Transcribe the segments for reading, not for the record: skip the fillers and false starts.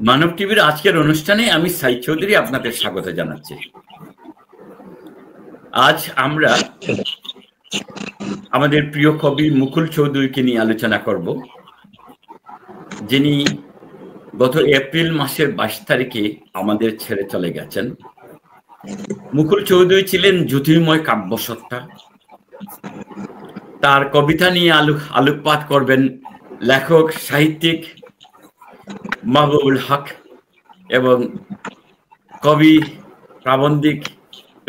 মানব টিভির আজকের অনুষ্ঠানে আমি সাইদ চৌধুরী আপনাদের স্বাগত জানাচ্ছি। আজ আমরা আমাদের প্রিয় কবি মুকুল চৌধুরীকে নিয়ে আলোচনা করব, যিনি গত এপ্রিল মাসের 22 তারিখে আমাদের ছেড়ে চলে গেছেন। মুকুল চৌধুরী ছিলেন জ্যোতির্ময় কাব্যসত্তা। তার কবিতা নিয়ে আলোকপাত করবেন লেখক সাহিত্যিক মাহবুবুল হক এবং কবি প্রাবন্ধিক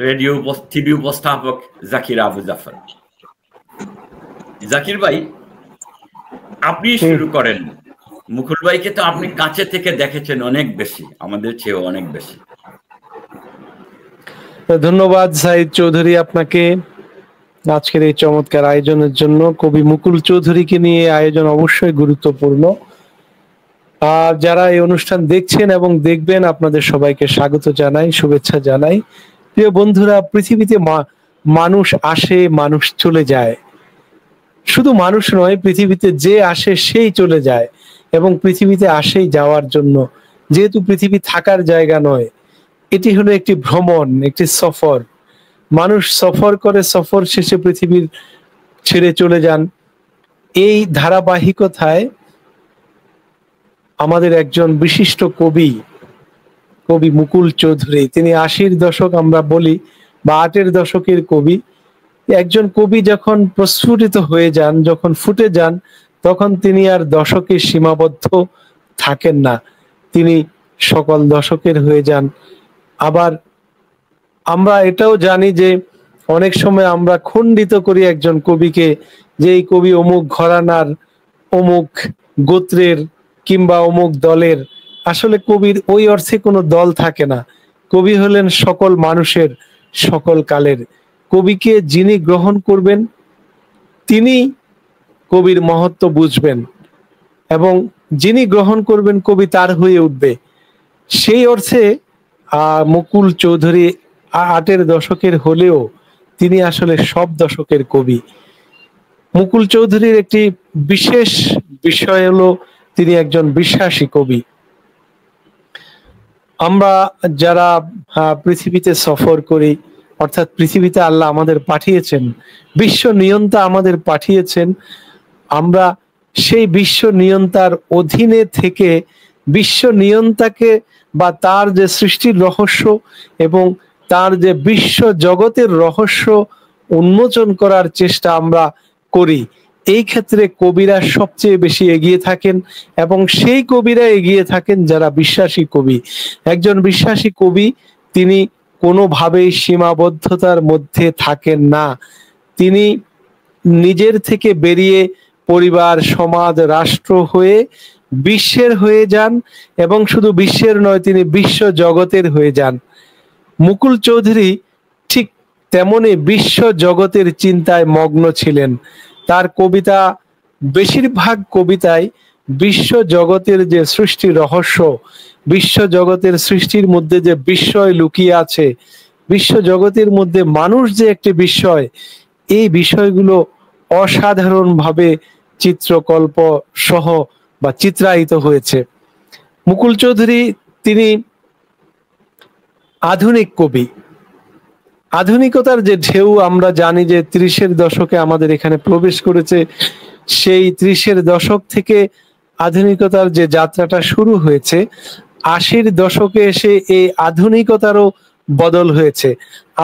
রেডিও টিভি উপস্থাপক জাকির আবু জাফর। জাকির ভাই, আপনি শুরু করেন। মুকুল ভাইকে তো আপনি কাছে থেকে দেখেছেন অনেক বেশি, আমাদের চেয়েও অনেক বেশি। ধন্যবাদ সাইদ চৌধুরী আপনাকে আজকের এই চমৎকার আয়োজনের জন্য। কবি মুকুল চৌধুরীকে নিয়ে আয়োজন অবশ্যই গুরুত্বপূর্ণ। আর যারা এই অনুষ্ঠান দেখছেন এবং দেখবেন, আপনাদের সবাইকে স্বাগত জানাই, শুভেচ্ছা জানাই। প্রিয় বন্ধুরা, পৃথিবীতে মানুষ আসে, মানুষ চলে যায়। শুধু মানুষ নয়, পৃথিবীতে যে আসে সেই চলে যায়, এবং পৃথিবীতে আসেই যাওয়ার জন্য। যেহেতু পৃথিবী থাকার জায়গা নয়, এটি হলো একটি ভ্রমণ, একটি সফর। মানুষ সফর করে, সফর শেষে পৃথিবীর ছেড়ে চলে যান। এই ধারাবাহিকতায় আমাদের একজন বিশিষ্ট কবি মুকুল চৌধুরী, তিনি 80-র দশক আমরা বলি বা 8-এর দশকের কবি। একজন কবি যখন প্রস্ফুটিত হয়ে যান, যখন ফুটে যান, তখন তিনি আর দশকে সীমাবদ্ধ থাকেন না, তিনি সকল দশকের হয়ে যান। আবার আমরা এটাও জানি যে অনেক সময় আমরা খণ্ডিত করি একজন কবিকে, যে এই কবি অমুক ঘরানার, অমুক গোত্রের কিংবা অমুক দলের। আসলে কবির ওই অর্থে কোনো দল থাকে না। কবি হলেন সকল মানুষের, সকল কালের। কবিকে যিনি গ্রহণ করবেন, তিনি কবির মহত্ব বুঝবেন, এবং যিনি গ্রহণ করবেন, কবি তার হয়ে উঠবে। সেই অর্থে মুকুল চৌধুরী 8-এর দশকের হলেও তিনি আসলে সব দশকের কবি। মুকুল চৌধুরীর একটি বিশেষ বিষয় হলো তিনি একজন বিশ্বাসী কবি। আমরা যারা পৃথিবীতে সফর করি, অর্থাৎ পৃথিবীতে আল্লাহ আমাদের পাঠিয়েছেন, বিশ্ব নিয়ন্তা আমাদের পাঠিয়েছেন, আমরা সেই বিশ্ব নিয়ন্তার অধীনে থেকে বিশ্ব নিয়ন্তাকে বা তার যে সৃষ্টির রহস্য এবং তার যে বিশ্ব জগতের রহস্য উন্মোচন করার চেষ্টা আমরা করি। এই ক্ষেত্রে কবিরা সবচেয়ে বেশি এগিয়ে থাকেন, এবং সেই কবিরা এগিয়ে থাকেন যারা বিশ্বাসী কবি। একজন বিশ্বাসী কবি তিনি কোনোভাবেই সীমাবদ্ধতার মধ্যে থাকেন না। তিনি নিজের থেকে বেরিয়ে পরিবার, সমাজ, রাষ্ট্র হয়ে বিশ্বের হয়ে যান, এবং শুধু বিশ্বের নয়, তিনি বিশ্ব জগতের হয়ে যান। মুকুল চৌধুরী ঠিক তেমনি বিশ্ব জগতের চিন্তায় মগ্ন ছিলেন। তার কবিতা, বেশিরভাগ কবিতায় বিশ্ব জগতের যে সৃষ্টি রহস্য, বিশ্ব জগতের সৃষ্টির মধ্যে যে বিস্ময় লুকিয়ে আছে, বিশ্ব জগতের মধ্যে মানুষ যে একটি বিস্ময়, এই বিষয়গুলো অসাধারণভাবে চিত্রকল্প সহ বা চিত্রায়িত হয়েছে। মুকুল চৌধুরী তিনি আধুনিক কবি। আধুনিকতার যে ঢেউ আমরা জানি যে 30-এর দশকে আমাদের এখানে প্রবেশ করেছে, সেই 30-এর দশক থেকে আধুনিকতার যে যাত্রাটা শুরু হয়েছে, 80-র দশকে এসে এই আধুনিকতারও বদল হয়েছে।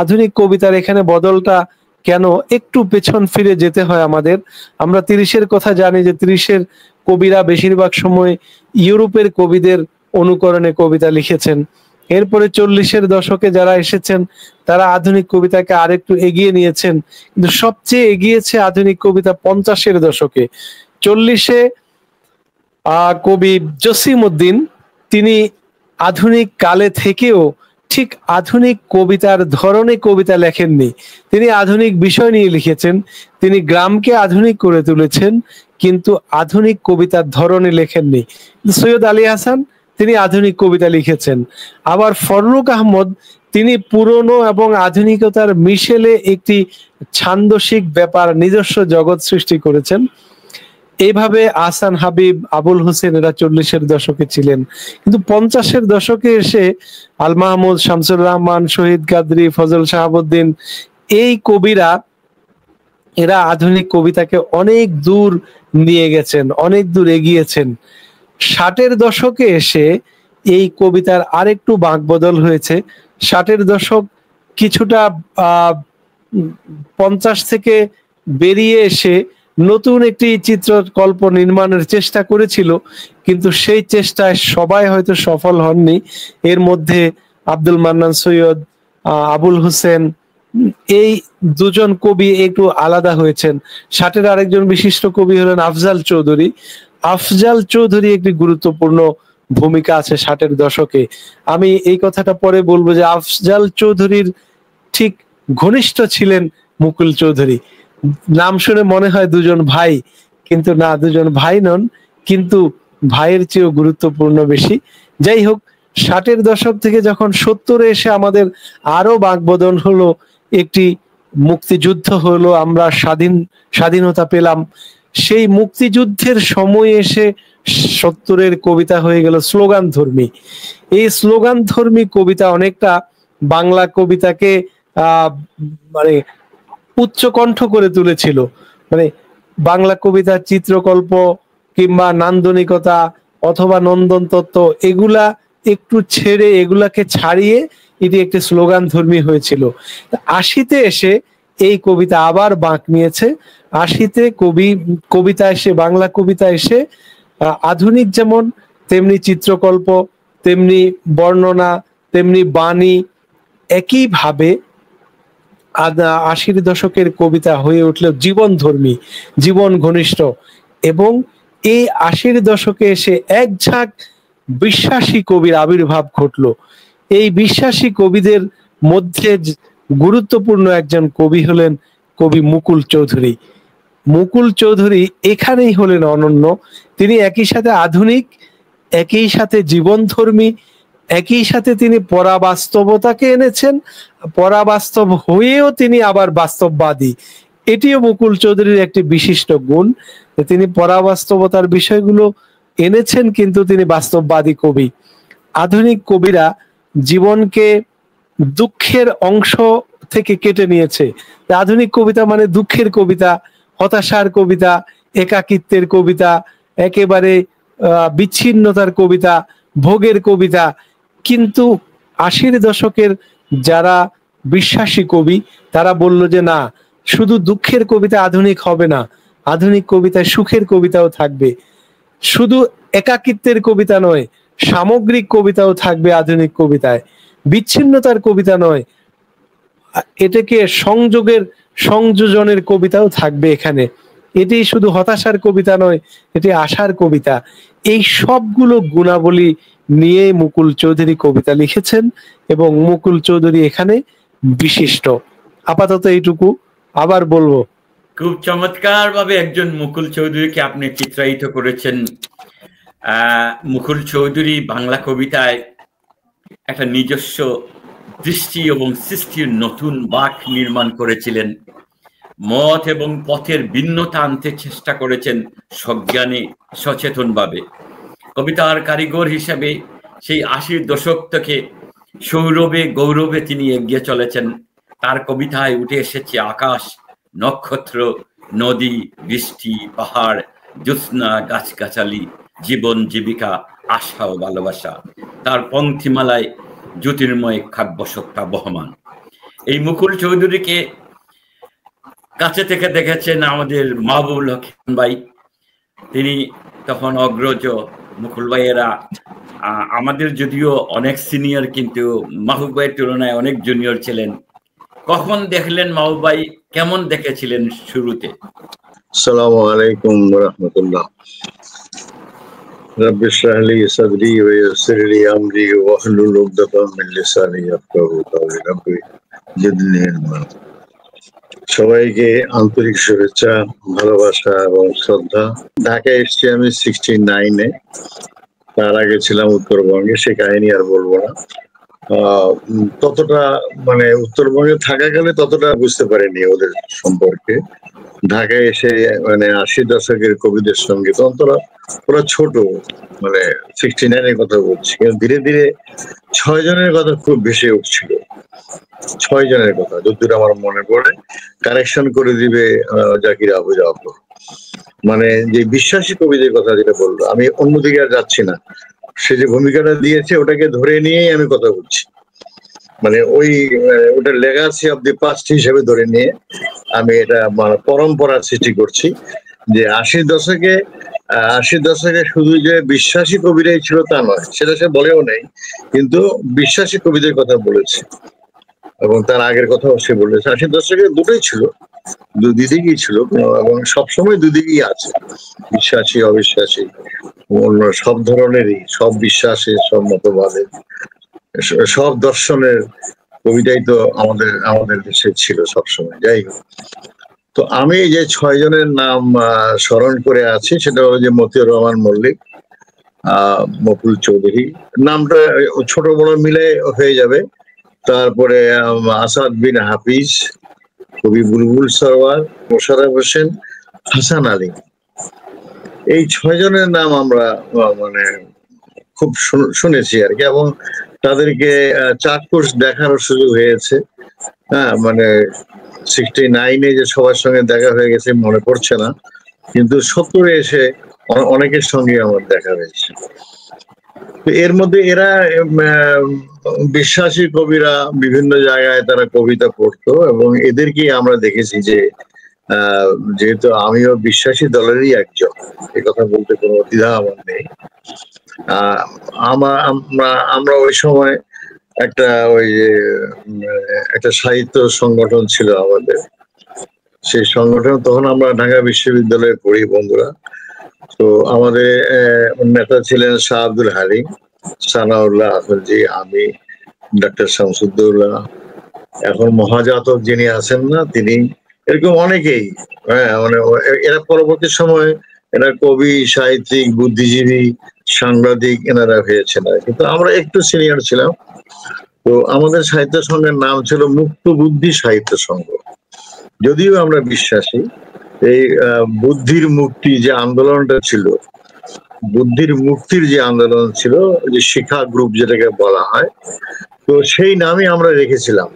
আধুনিক কবিতার এখানে বদলটা কেন, একটু পেছন ফিরে যেতে হয় আমাদের। আমরা 30-এর কথা জানি যে 30-এর কবিরা বেশিরভাগ সময় ইউরোপের কবিদের অনুকরণে কবিতা লিখেছেন। এরপরে 40-এর দশকে যারা এসেছেন তারা আধুনিক কবিতাকে আরেকটু এগিয়ে নিয়েছেন, কিন্তু সবচেয়ে এগিয়েছে আধুনিক কবিতা 50-এর দশকে। 40-এ কবি জসিম উদ্দিন তিনি আধুনিক কালে থেকেও ঠিক আধুনিক কবিতার ধরনে কবিতা লেখেননি। তিনি আধুনিক বিষয় নিয়ে লিখেছেন, তিনি গ্রামকে আধুনিক করে তুলেছেন, কিন্তু আধুনিক কবিতার ধরনে লেখেননি। সৈয়দ আলী হাসান তিনি আধুনিক কবিতা লিখেছেন। আবার ফররুখ আহমদ তিনি পুরনো এবং আধুনিকতার মিশেলে একটি ছান্দসিক ব্যাপার, নিজস্ব জগৎ সৃষ্টি করেছেন। এইভাবে আহসান হাবিব, আবুল হোসেন এরা 40-এর দশকে ছিলেন। কিন্তু 50-এর দশকে এসে আল মাহমুদ, শামসুর রহমান, শহীদ কাদরী, ফজল শাহাবুদ্দিন এই কবিরা এরা আধুনিক কবিতাকে অনেক দূর নিয়ে গেছেন, অনেক দূর এগিয়েছেন। 60-এর দশকে এসে এই কবিতার আরেকটু বাঁকবদল হয়েছে। 60-এর দশক কিছুটা 50 থেকে বেরিয়ে এসে নতুন একটি চিত্রকল্প নির্মাণের চেষ্টা করেছিল, কিন্তু সেই চেষ্টায় সবাই হয়তো সফল হননি। এর মধ্যে আব্দুল মান্নান সৈয়দ, আবুল হোসেন এই দুজন কবি একটু আলাদা হয়েছেন। 60-এর আরেকজন বিশিষ্ট কবি হলেন আফজাল চৌধুরী। আফজাল চৌধুরী একটি গুরুত্বপূর্ণ ভূমিকা আছে 60-এর দশকে। আমি এই কথাটা পরে বলবো যে আফজাল চৌধুরীর ঠিক ঘনিষ্ঠ ছিলেন মুকুল চৌধুরী। নাম শুনে মনে হয় দুজন ভাই, কিন্তু না, দুজন ভাই নন, কিন্তু ভাইয়ের চেয়েও গুরুত্বপূর্ণ বেশি। যাই হোক, 60-এর দশক থেকে যখন 70-এ এসে আমাদের আরো বাঁকবদল হলো, একটি মুক্তিযুদ্ধ হলো, আমরা স্বাধীনতা পেলাম। সেই মুক্তিযুদ্ধের সময় এসে 70-এর কবিতা হয়ে গেল স্লোগান ধর্মী। এই স্লোগান ধর্মী কবিতা অনেকটা বাংলা কবিতাকে মানে উচ্চকণ্ঠ করে তুলেছিল। মানে বাংলা কবিতার চিত্রকল্প কিংবা নান্দনিকতা অথবা নন্দন তত্ত্ব এগুলা একটু ছেড়ে, এগুলাকে ছাড়িয়ে এটি একটি স্লোগান ধর্মী হয়েছিল। 80-তে এসে এই কবিতা আবার বাঁক নিয়েছে। 80-তে কবিতা এসে, বাংলা কবিতা এসে আধুনিক যেমন তেমনি চিত্রকল্প, তেমনি বর্ণনা, তেমনি বাণী একইভাবে 80-র দশকের কবিতা হয়ে উঠলো জীবন ধর্মী, জীবন ঘনিষ্ঠ। এবং এই 80-র দশকে এসে এক ঝাঁক বিশ্বাসী কবির আবির্ভাব ঘটলো। এই বিশ্বাসী কবিদের মধ্যে গুরুত্বপূর্ণ একজন কবি হলেন কবি মুকুল চৌধুরী। মুকুল চৌধুরী এখানেই হলেন অনন্য। তিনি একই সাথে আধুনিক, একই সাথে জীবনধর্মী, একই সাথে তিনি পরাবাস্তবতাকে এনেছেন, পরাবাস্তব হয়েও তিনি আবার বাস্তববাদী। এটিও মুকুল চৌধুরীর একটি বিশিষ্ট গুণ, তিনি পরাবাস্তবতার বিষয়গুলো এনেছেন, কিন্তু তিনি বাস্তববাদী কবি। আধুনিক কবিরা জীবনকে দুঃখের অংশ থেকে কেটে নিয়েছে। আধুনিক কবিতা মানে দুঃখের কবিতা, হতাশার কবিতা, একাকিত্বের কবিতা, একেবারে বিচ্ছিন্নতার কবিতা, ভোগের কবিতা। কিন্তু 80-র দশকের যারা বিশ্বাসী কবি তারা বলল যে না, শুধু দুঃখের কবিতা আধুনিক হবে না, আধুনিক কবিতায় সুখের কবিতাও থাকবে। শুধু একাকিত্বের কবিতা নয়, সামগ্রিক কবিতাও থাকবে আধুনিক কবিতায়। বিচ্ছিন্নতার কবিতা নয়, এটাকে সংযোজনের কবিতাও থাকবে এখানে। এটি শুধু হতাশার কবিতা নয়, এটি আশার কবিতা। এই সবগুলো গুণাবলী নিয়ে মুকুল চৌধুরী কবিতা লিখেছেন এবং মুকুল চৌধুরী এখানে বিশিষ্ট। আপাতত এইটুকু, আবার বলবো। খুব চমৎকার ভাবে একজন মুকুল চৌধুরীকে আপনি চিত্রায়িত করেছেন। মুকুল চৌধুরী বাংলা কবিতায় একটা নিজস্ব দৃষ্টি এবং সৃষ্টির নতুন বাঁক নির্মাণ করেছিলেন। মত এবং পথের ভিন্নতা আনতে চেষ্টা করেছেন সজ্ঞানে, সচেতনভাবে। কবিতার কারিগর হিসাবে সেই 80-র দশক থেকে সৌরভে গৌরবে তিনি এগিয়ে চলেছেন। তার কবিতায় উঠে এসেছে আকাশ, নক্ষত্র, নদী, বৃষ্টি, পাহাড়, জ্যোৎস্না, গাছগাছালি, জীবন, জীবিকা, আশা ও ভালোবাসা। তার পংক্তিমালায় জ্যোতির্ময় কাব্যসত্তা বহমান। এই মুকুল চৌধুরীকে কাছে থেকে দেখেছেন আমাদের মাহবুবুল হক ভাই। তিনি তখন অগ্রজ। মুকুল ভাইয়েরা আমাদের যদিও অনেক সিনিয়র, কিন্তু মাহবুব ভাইয়ের তুলনায় অনেক জুনিয়র ছিলেন। কখন দেখলেন মাহবুব ভাই, কেমন দেখেছিলেন শুরুতে? আসসালামু আলাইকুম ওয়া রাহমাতুল্লাহ। رب اشرح لي صدري ويسر لي امري واحلل عقدة من لساني يفقهوا قولي رب زدني علما। সবাইকে আন্তরিক শুভেচ্ছা, ভালোবাসা এবং শ্রদ্ধা। ঢাকায় এসেছি আমি 69-এ, তার আগে ছিলাম উত্তরবঙ্গে, সে কাহিনী আর বলবো না। ততটা মানে উত্তরবঙ্গে থাকাকালে ততটা বুঝতে পারিনি ওদের সম্পর্কে। ঢাকায় এসে মানে 80 দশকের কবিদের সঙ্গে তখন ওরা ছোট, মানে 69-এর কথা বলছি, কিন্তু ধীরে ধীরে 6 জনের কথা খুব ভেসে উঠছিল। 6 জনের কথা যতদূর আমার মনে পড়ে, কারেকশন করে দিবে জাকির আবু জাফর। মানে যে বিশ্বাসী কবিদের কথা যেটা বললো, আমি অন্যদিকে আর যাচ্ছি না, সে যে ভূমিকাটা দিয়েছে ওটাকে ধরে নিয়েই আমি কথা বলছি। মানে ওটা লেগাসি অফ দি পাস্ট হিসেবে ধরে নিয়ে আমি এটা পরম্পরা সৃষ্টি করছি যে 80 দশকে শুধু যে বিশ্বাসী কবিরাই ছিল তা নয়, সেটা সে বলেও নেই, কিন্তু বিশ্বাসী কবিদের কথা বলেছে এবং তার আগের কথাও সে বলেছে। 80 দশকে দুটোই ছিল, দুদিকেই ছিল, এবং সবসময় দুদিকেই আছে, বিশ্বাসী অবিশ্বাসী, অন্য সব ধরনেরই, সব বিশ্বাসের, সব মতবাদের, সব দর্শনের কবিতাই তো আমাদের দেশে ছিল সবসময়। যাই হোক, তো আমি যে 6 জনের নাম স্মরণ করে আছি সেটা হলো যে মতিউর রহমান মল্লিক, মকুল চৌধুরী, নামটা ছোট বড় মিলে হয়ে যাবে, তারপরে আসাদ বিন হাফিজ, কবি বুলবুল সরওয়ার, মোশাররফ হোসেন, হাসান আলী। এই 6 জনের নাম আমরা মানে খুব শুনেছি আর কি, এবং তাদেরকে চাক্ষুষ দেখার সুযোগ হয়েছে। হ্যাঁ, মানে 69-এ যে সবার সঙ্গে দেখা হয়ে গেছে মনে পড়ছে না, কিন্তু 70-এ এসে অনেকের সঙ্গে আমার দেখা হয়েছে। তো এর মধ্যে এরা বিশ্বাসী কবিরা বিভিন্ন জায়গায় তারা কবিতা পড়তো, এবং এদেরকে আমরা দেখেছি যে যেহেতু আমিও বিশ্বাসী দলেরই একজন, এ কথা বলতে কোনো দ্বিধা আমার নেই। আমরা ওই সময় একটা সাহিত্য সংগঠন ছিল আমাদের, সেই সংগঠন তখন আমরা ঢাকা বিশ্ববিদ্যালয়ে পড়ি বন্ধুরা। তো আমাদের নেতা ছিলেন শাহ আব্দুল হালিম, সানাউল্লাহ আফলজি, আমি, ডক্টর শামসুদ্দৌলা, এখন মহাজাতক যিনি আছেন না তিনি, এরকম অনেকেই। হ্যাঁ, মানে এরা পরবর্তী সময় এরা কবি, সাহিত্যিক, বুদ্ধিজীবী, সাংবাদিক এনারা হয়েছেন, কিন্তু আমরা একটু সিনিয়র ছিলাম। তো আমাদের সাহিত্য সংঘের নাম ছিল মুক্ত বুদ্ধি সাহিত্য সংঘ। যদিও আমরা বিশ্বাসী এই বুদ্ধির মুক্তি যে আন্দোলনটা ছিল, বুদ্ধির মুক্তির যে আন্দোলন ছিল, যে শিক্ষা গ্রুপ যেটাকে বলা হয়, তো সেই নামই আমরা রেখেছিলাম।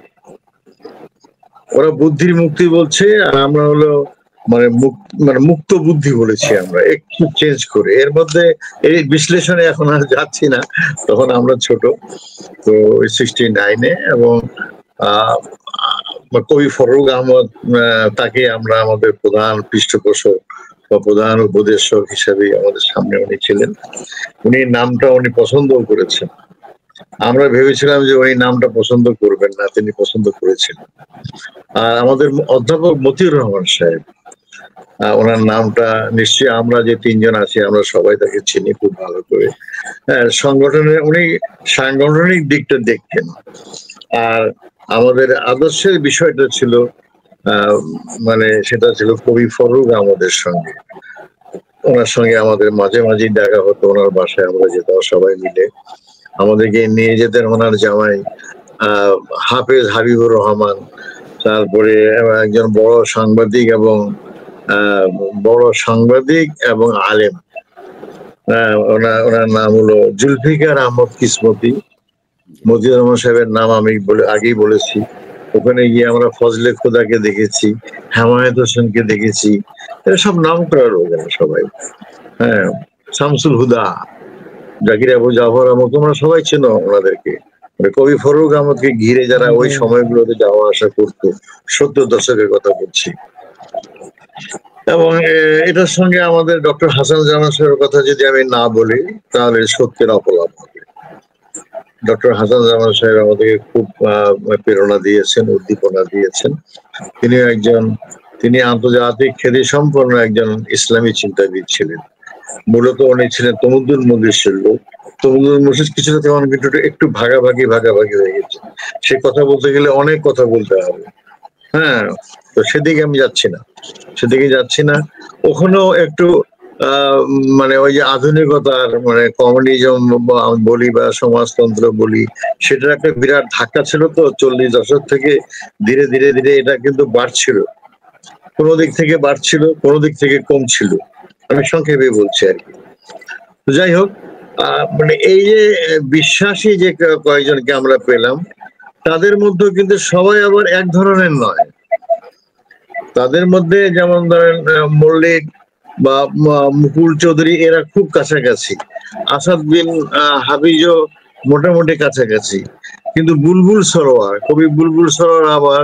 ওরা বুদ্ধির মুক্তি বলছে আর আমরা হলো মানে মুক্ত বুদ্ধি বলেছি, আমরা একটু চেঞ্জ করে। এর মধ্যে এই বিশ্লেষণে এখন আর যাচ্ছি না, তখন আমরা ছোট। তো 69-এ, এবং কবি ফররুখ আহমদ, তাকে আমরা আমাদের প্রধান পৃষ্ঠপোষক বা প্রধান উপদেশক হিসেবে আমাদের সামনে উনি ছিলেন। উনি নামটা উনি পছন্দও করেছেন। আমরা ভেবেছিলাম যে উনি নামটা পছন্দ করবেন না, তিনি পছন্দ করেছিলেন। আর আমাদের অধ্যাপক মতিউর রহমান সাহেব, ওনার নামটা নিশ্চয়ই আমরা যে 3 জন আছি আমরা সবাই তাকে চিনি খুব ভালো করে। হ্যাঁ, উনি সাংগঠনিক দিকটা দেখতেন, আর আমাদের আদর্শের বিষয়টা ছিল মানে সেটা ছিল কবি ফররুখ আহমদের সঙ্গে। ওনার সঙ্গে আমাদের মাঝে মাঝেই দেখা হতো, ওনার বাসায় আমরা যেতাম সবাই মিলে। আমাদেরকে নিয়ে যেতেন ওনার জামাই হাফেজ হাবিবুর রহমান, তারপরে একজন বড় সাংবাদিক এবং আলেম, ওনার নাম হলো জুলফিকার আহমদ কিসমতি। মতিউর রহমান সাহেবের নাম আমি আগেই বলেছি। ওখানে গিয়ে আমরা ফজলে খোদাকে দেখেছি, হেমায়েত হোসেনকে দেখেছি, এরা সব নাম করা লোক সবাই। হ্যাঁ, শামসুল হুদা, জাকির আবু জাফর, তোমরা সবাই চেনো ওনাদেরকে। কবি ফররুখ আহমদকে ঘিরে যারা ওই সময়গুলোতে যাওয়া আসা করতো, 70 দশকের কথা বলছি। এবং এটার সঙ্গে আমাদের ডক্টর হাসান জামান সাহেবের কথা যদি আমি না বলি তাহলে সত্যের অপলাপ হবে। ডক্টর হাসান জামান সাহেব আমাদেরকে খুব প্রেরণা দিয়েছেন, উদ্দীপনা দিয়েছেন। তিনি আন্তর্জাতিক খ্যাতি সম্পন্ন একজন ইসলামী চিন্তাবিদ ছিলেন। মূলত উনি ছিলেন তমুদ্দুল মজলিসের লোক। তমুদ্দুল মজলিস কিছুটা তেমন কিন্তু একটু ভাগাভাগি হয়ে গেছে। সে কথা বলতে গেলে অনেক কথা বলতে হবে। হ্যাঁ, তো সেদিকে আমি যাচ্ছি না। ওখানেও একটু মানে ওই যে আধুনিকতার মানে কমিউনিজম বলি বা সমাজতন্ত্র বলি, সেটার একটা বিরাট ধাক্কা ছিল। তো 40 দশক থেকে ধীরে ধীরে ধীরে এটা কিন্তু বাড়ছিল, কোনো দিক থেকে বাড়ছিল, কোনো দিক থেকে কমছিল, আমি সংক্ষেপে বলছি আর কি। তো যাই হোক, মানে এই যে বিশ্বাসী যে কয়েকজনকে আমরা পেলাম, তাদের মধ্যে কিন্তু সবাই আবার এক ধরনের নয়। তাদের মধ্যে যেমন ধরেন মল্লিক বা মুকুল চৌধুরী, এরা খুব কাছাকাছি। আসাদ বিন হাফিজও মোটামুটি কাছাকাছি। কিন্তু বুলবুল সরোয়ার, কবি বুলবুল সরোয়ার আবার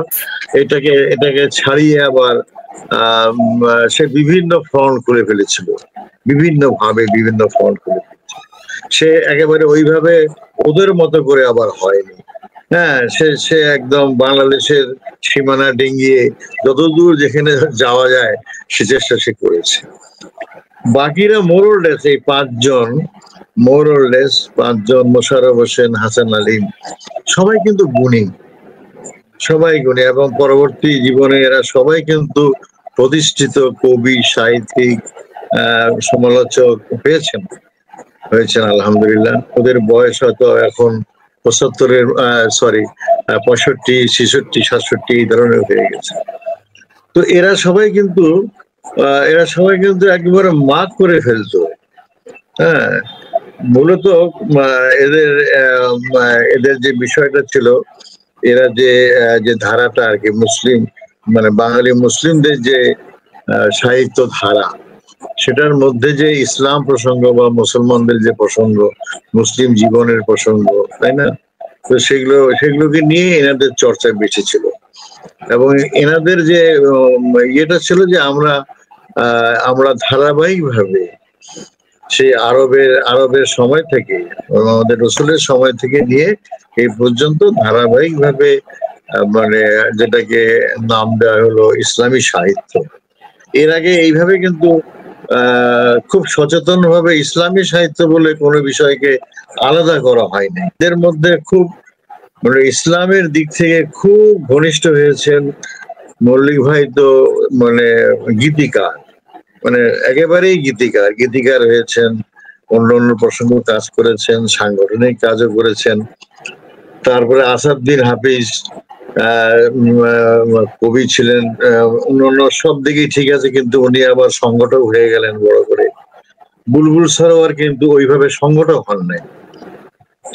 এটাকে ছাড়িয়ে আবার সে বিভিন্ন ফ্রন্ট করে ফেলেছিল, বিভিন্ন ভাবে বিভিন্ন ফ্রন্ট করে ফেলেছিল। সে একেবারে ওইভাবে ওদের মতো করে আবার হয়নি। হ্যাঁ, সে একদম বাংলাদেশের সীমানা ডিঙ্গিয়ে যতদূর যেখানে যাওয়া যায় সে চেষ্টা সে করেছে। বাকিরা মোরলেস, এই পাঁচজন মোরলেস, পাঁচজন মোশাররফ হোসেন, হাসান আলীম, সবাই কিন্তু গুণী, সবাই গুণী, এবং পরবর্তী জীবনে এরা সবাই কিন্তু প্রতিষ্ঠিত কবি, সাহিত্যিক, সমালোচক হয়েছেন আলহামদুলিল্লাহ। ওদের বয়স হয়তো এখন 75-এর 65, 66, 67 এই ধরনের হয়ে গেছে। তো এরা সবাই কিন্তু একেবারে মাত করে ফেলতো। হ্যাঁ, মূলত এদের যে বিষয়টা ছিল, এরা যে ধারাটা আর কি, মুসলিম মানে বাঙালি মুসলিমদের যে সাহিত্য ধারা, সেটার মধ্যে যে ইসলাম প্রসঙ্গ বা মুসলমানদের যে প্রসঙ্গ, মুসলিম জীবনের প্রসঙ্গ, তাই না? তো সেগুলোকে নিয়ে এনাদের চর্চা বেশি ছিল। এবং এনাদের যে ইয়েটা ছিল যে আমরা ধারাবাহিক ভাবে সেই আরবের সময় থেকে, আমাদের রসুলের সময় থেকে নিয়ে এই পর্যন্ত ধারাবাহিক ভাবে মানে যেটাকে নাম দেওয়া হলো ইসলামী সাহিত্য। এর আগে এইভাবে কিন্তু খুব সচেতন ভাবে ইসলামী সাহিত্য বলে কোনো বিষয়কে আলাদা করা হয়নি। এদের মধ্যে খুব মানে ইসলামের দিক থেকে খুব ঘনিষ্ঠ হয়েছেন মল্লিক ভাই। তো মানে গীতিকার, মানে একেবারেই গীতিকার হয়েছেন, অন্য প্রসঙ্গ কাজ করেছেন, সাংগঠনিক কাজও করেছেন। তারপরে আসাদ বিন হাফিজ কবি ছিলেন, অন্যান্য সব দিকেই ঠিক আছে, কিন্তু উনি আবার সংগঠক হয়ে গেলেন বড় করে। বুলবুল সরোয়ার কিন্তু ওইভাবে সংগঠক হন নাই।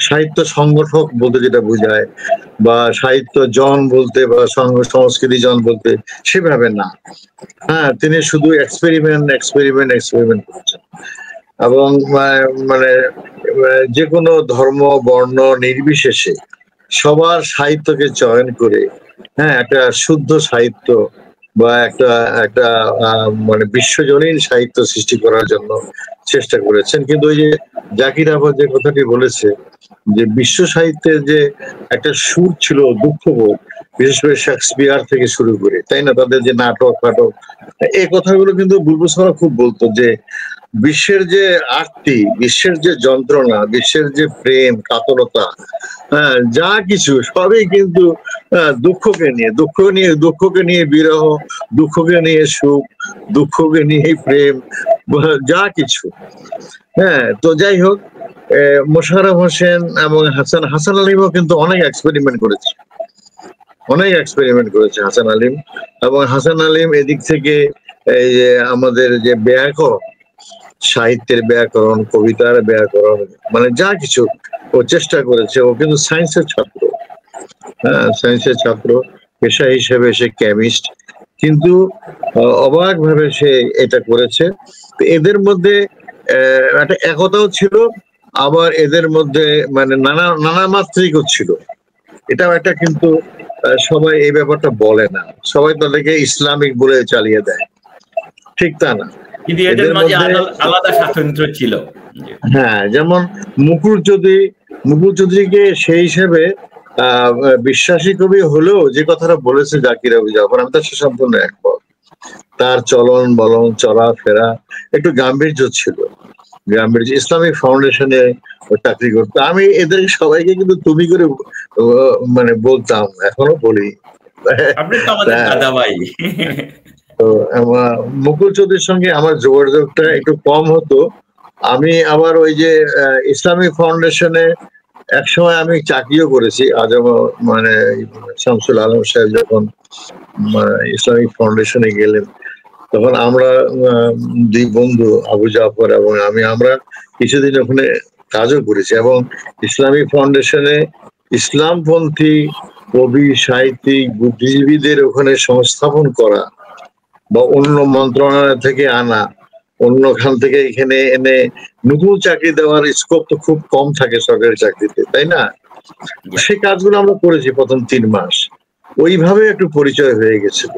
সাহিত্য সংগঠক বলতে যেটা বোঝায়, বা সাহিত্য জন বলতে বা সংস্কৃতি জন বলতে সেভাবে না। হ্যাঁ, তিনি শুধু এক্সপেরিমেন্ট করছেন, এবং মানে যে কোনো ধর্ম বর্ণ নির্বিশেষে সবার সাহিত্যকে চয়ন করে, হ্যাঁ, একটা শুদ্ধ সাহিত্য বা একটা মানে বিশ্বজনীন সাহিত্য সৃষ্টি করার জন্য চেষ্টা করেছেন। কিন্তু ওই যে জাকির আহমদ যে কথাটি বলেছে, যে বিশ্ব সাহিত্যের যে একটা সুর ছিল দুঃখবোধ, বিশেষ করে শেক্সপিয়ার থেকে শুরু করে, তাই না, তাদের যে নাটক এই কথাগুলো কিন্তু বুলবুল সরোয়ার খুব বলতো, যে বিশ্বের যে আরতি, বিশ্বের যে যন্ত্রণা, বিশ্বের যে প্রেম কাতরতা, হ্যাঁ, যা কিছু সবই কিন্তু দুঃখকে নিয়ে বিরহ, দুঃখকে নিয়ে সুখ, দুঃখকে নিয়ে প্রেম, যা কিছু। হ্যাঁ, তো যাই হোক, মোশাররফ হোসেন এবং হাসান আলীমও কিন্তু অনেক এক্সপেরিমেন্ট করেছে হাসান আলীম। এবং হাসান আলীম এদিক থেকে এই যে আমাদের যে ব্যাকরণ, সাহিত্যের ব্যাকরণ, কবিতার ব্যাকরণ, মানে যা কিছু ও চেষ্টা করেছে। ও কিন্তু সায়েন্সের ছাত্র, হ্যাঁ, সায়েন্সের ছাত্র, পেশা হিসেবে সে কেমিস্ট, কিন্তু অবাক ভাবে সে এটা করেছে। এদের মধ্যে একটা একতাও ছিল, আবার এদের মধ্যে মানে নানা মাত্রিকও ছিল। এটাও একটা, কিন্তু সবাই এই ব্যাপারটা বলে না, সবাই তাদেরকে ইসলামিক বলে চালিয়ে দেয়, ঠিক তা না। কিন্তু এদের মধ্যে আলাদা স্বাতন্ত্র্য ছিল। হ্যাঁ, যেমন মুকুল চৌধুরীকে সেই হিসেবে বিশ্বাসী কবি হলেও যে কথাটা বলেছে জাকির আবু জাফর, আমি তার সে সম্পূর্ণ একমত। তার চলন বলন, চলাফেরা একটু গাম্ভীর্য ছিল, ইসলামিক ফাউন্ডেশনে চাকরি করতো। আমি এদের সবাইকে কিন্তু তুমি করে মানে বলতাম, এখনো বলি। আপনি তো আমাদের দাদা ভাই। তো মুকুল চৌধুরীর সঙ্গে আমার যোগাযোগটা একটু কম হতো। আমি আবার ওই যে ইসলামিক ফাউন্ডেশনে একসময় আমি চাকরিও করেছি। আজম মানে শামসুল আলম সাহেব যখন ইসলামিক ফাউন্ডেশনে গেলেন, তখন আমরা দুই বন্ধু আবু জাফর এবং আমরা কিছুদিন ওখানে কাজও করেছি। এবং ইসলামিক ফাউন্ডেশনে ইসলামপন্থী কবি, সাহিত্যিক, বুদ্ধিজীবীদের ওখানে সংস্থাপন করা বা অন্য মন্ত্রণালয় থেকে আনা, অন্যখান থেকে এখানে এনে নতুন চাকরি দেওয়ার স্কোপ তো খুব কম থাকে সরকারি চাকরিতে, তাই না? সেই কাজগুলো আমরা করেছি প্রথম 3 মাস। ওইভাবে একটু পরিচয় হয়ে গেছিল।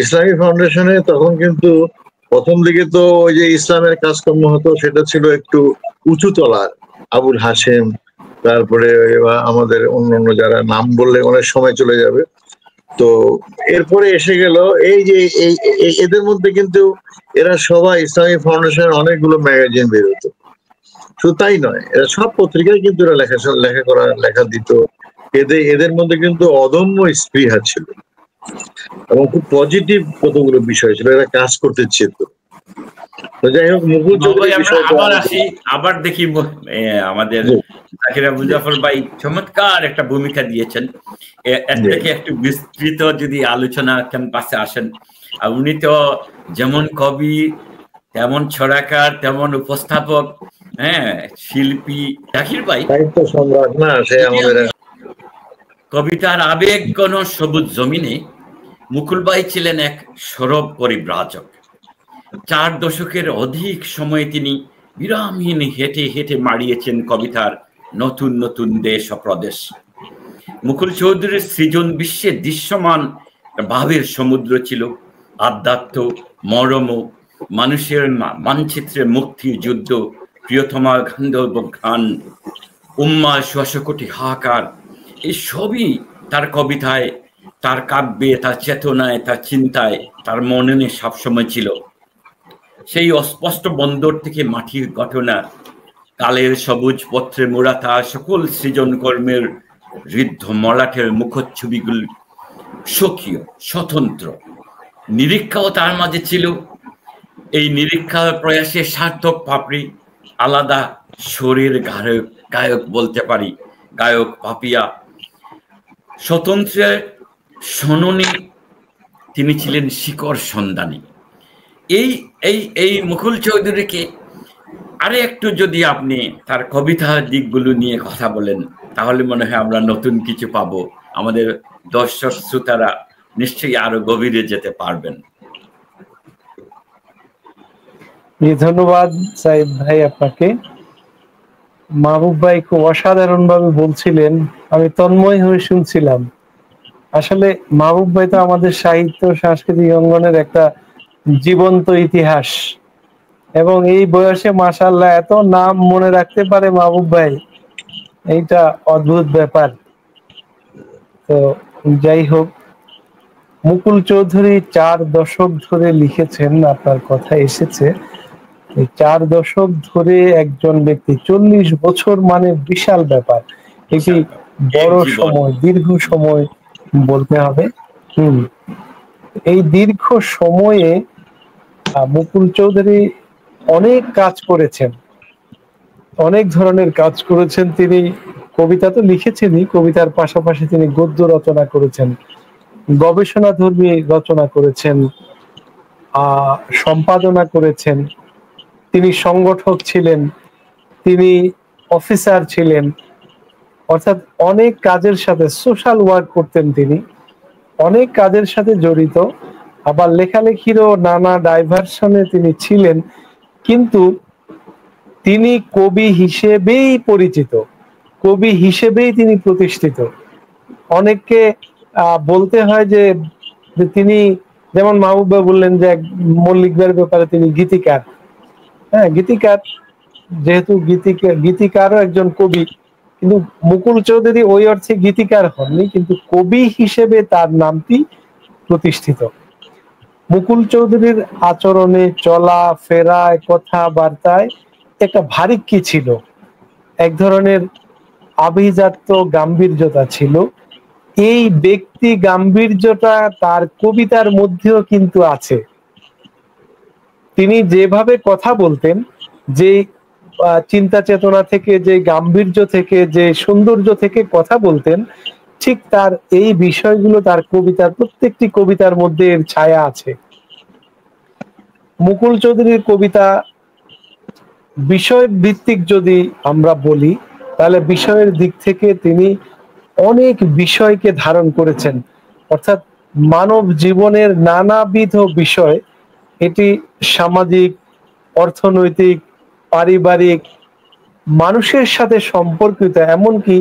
ইসলামিক ফাউন্ডেশনে তখন কিন্তু প্রথম দিকে তো ওই যে ইসলামের কাজকর্ম হতো সেটা ছিল একটু উঁচু তলার। আবুল হাশেম, তারপরে আমাদের অন্যান্য যারা, নাম বললে অনেক সময় চলে যাবে। তো এরপরে এসে গেল এই যে এদের মধ্যে কিন্তু এরা সবাই ইসলামিক ফাউন্ডেশনের অনেকগুলো ম্যাগাজিন বেরোতো। শুধু তাই নয়, এরা সব পত্রিকায় কিন্তু এরা লেখা দিত। এদের মধ্যে কিন্তু অদম্য স্পৃহা ছিল এবং খুব পজিটিভ কতগুলো বিষয় ছিল, এরা কাজ করতে চেত। তো যাই হোক, মুকুল চৌধুরী আবার দেখি আমাদের জাকির আবু জাফর ভাই চমৎকার একটা ভূমিকা দিয়েছেন। এর থেকে একটু বিস্তৃত যদি আলোচনা ক্যাম্পাসে আসেন। উনি তো যেমন কবি, তেমন ছড়াকার, তেমন উপস্থাপক, শিল্পী। জাকির ভাই সাহিত্য সম্রাট না, সে আমাদের কবিতার আবেগ কোন সবুজ জমিনে মুকুল ভাই ছিলেন এক সরব পরিব্রাজক। 4 দশকের অধিক সময় তিনি বিরামহীন হেঁটে হেঁটে মাড়িয়েছেন কবিতার নতুন নতুন দেশ ও প্রদেশ। মুকুল চৌধুরীর সৃজন বিশ্বে দৃশ্যমান ভাবের সমুদ্র ছিল। আধ্যাত্ম, মরম, মানুষের মানচিত্রে মুক্তির যুদ্ধ, প্রিয়তমা গান্ধর্ব গান, উম্মা 100 কোটি হাহাকার, এই সবই তার কবিতায়, তার কাব্যে, তার চেতনায়, তার চিন্তায়, তার মননে সবসময় ছিল। সেই অস্পষ্ট বন্দর থেকে মাটির ঘটনা, কালের সবুজ পত্রে মোড়া তার সকল সৃজন কর্মের ঋদ্ধ মলাটের মুখচ্ছবিগুলি স্বকীয়, স্বতন্ত্র। নিরীক্ষাও তার মাঝে ছিল। এই নিরীক্ষা প্রয়াসে সার্থক পাপড়ি, আলাদা শরীর গায়ক বলতে পারি, গায়ক পাপিয়া, স্বতন্ত্রের সননে তিনি ছিলেন শিকড় সন্ধানী। এই মুকুল চৌধুরীকে আরে একটু যদি আপনি তার কবিতার দিকগুলো নিয়ে কথা বলেন, তাহলে মনে হয় আমরা নতুন কিছু পাবো। আমাদের দর্শক শ্রোতারা নিশ্চয়ই আরো গভীরে যেতে পারবেন। ধন্যবাদ সাইদ ভাই আপনাকে। মাহবুব ভাই খুব অসাধারণ ভাবে বলছিলেন, আমি তন্ময় হয়ে শুনছিলাম। আসলে মাহবুব ভাই তো আমাদের সাহিত্য সাংস্কৃতিক অঙ্গনের একটা জীবন্ত ইতিহাস, এবং এই বয়সে মাশাআল্লাহ এত নাম মনে রাখতে পারে মাহবুব ভাই, এইটা অদ্ভুত ব্যাপার। তো যাই হোক, মুকুল চৌধুরী 4 দশক ধরে লিখেছেন, আপনার কথা এসেছে। এই 4 দশক ধরে একজন ব্যক্তি 40 বছর মানে বিশাল ব্যাপার। এটি বড় সময়, দীর্ঘ সময় বলতে হবে। এই দীর্ঘ সময়ে মুকুল চৌধুরী অনেক কাজ করেছেন, অনেক ধরনের কাজ করেছেন। তিনি কবিতা তো লিখেছেনই, কবিতার পাশাপাশি তিনি গদ্য রচনা করেছেন, গবেষণাধর্মী রচনা করেছেন, সম্পাদনা করেছেন। তিনি সংগঠক ছিলেন, তিনি অফিসার ছিলেন, অর্থাৎ অনেক কাজের সাথে সোশ্যাল ওয়ার্ক করতেন। তিনি অনেক কাজের সাথে জড়িত, আবার লেখালেখিরও নানা ডাইভারশনে তিনি ছিলেন। কিন্তু তিনি কবি হিসেবেই পরিচিত, কবি হিসেবেই তিনি প্রতিষ্ঠিত। অনেককে বলতে হয় যে তিনি, যেমন মাহবুব ভাই বললেন যে মল্লিক ভাইয়ের ব্যাপারে তিনি গীতিকার। গীতিকার, যেহেতু গীতিকারও একজন কবি, কিন্তু মুকুল চৌধুরী ওই অর্থে গীতিকার হননি, কিন্তু কবি হিসেবে তার নামটি প্রতিষ্ঠিত। মুকুল চৌধুরীর আচরণে, চলা ফেরায়, কথাবার্তায় একটা ভারিক্কি ছিল, এক ধরনের আভিজাত্য গাম্ভীর্যতা ছিল। এই ব্যক্তি গাম্ভীর্যটা তার কবিতার মধ্যেও কিন্তু আছে। তিনি যেভাবে কথা বলতেন, যে চিন্তা চেতনা থেকে, যে গাম্ভীর্য থেকে, যে সৌন্দর্য থেকে কথা বলতেন, ঠিক তার এই বিষয়গুলো তার কবিতার প্রত্যেকটি কবিতার মধ্যে এর ছায়া আছে। মুকুল চৌধুরীর কবিতা বিষয় ভিত্তিক যদি আমরা বলি, তাহলে বিষয়ের দিক থেকে তিনি অনেক বিষয়কে ধারণ করেছেন, অর্থাৎ মানব জীবনের নানাবিধ বিষয়, এটি সামাজিক, অর্থনৈতিক, পারিবারিক, মানুষের সাথে সম্পর্কিত, এমনকি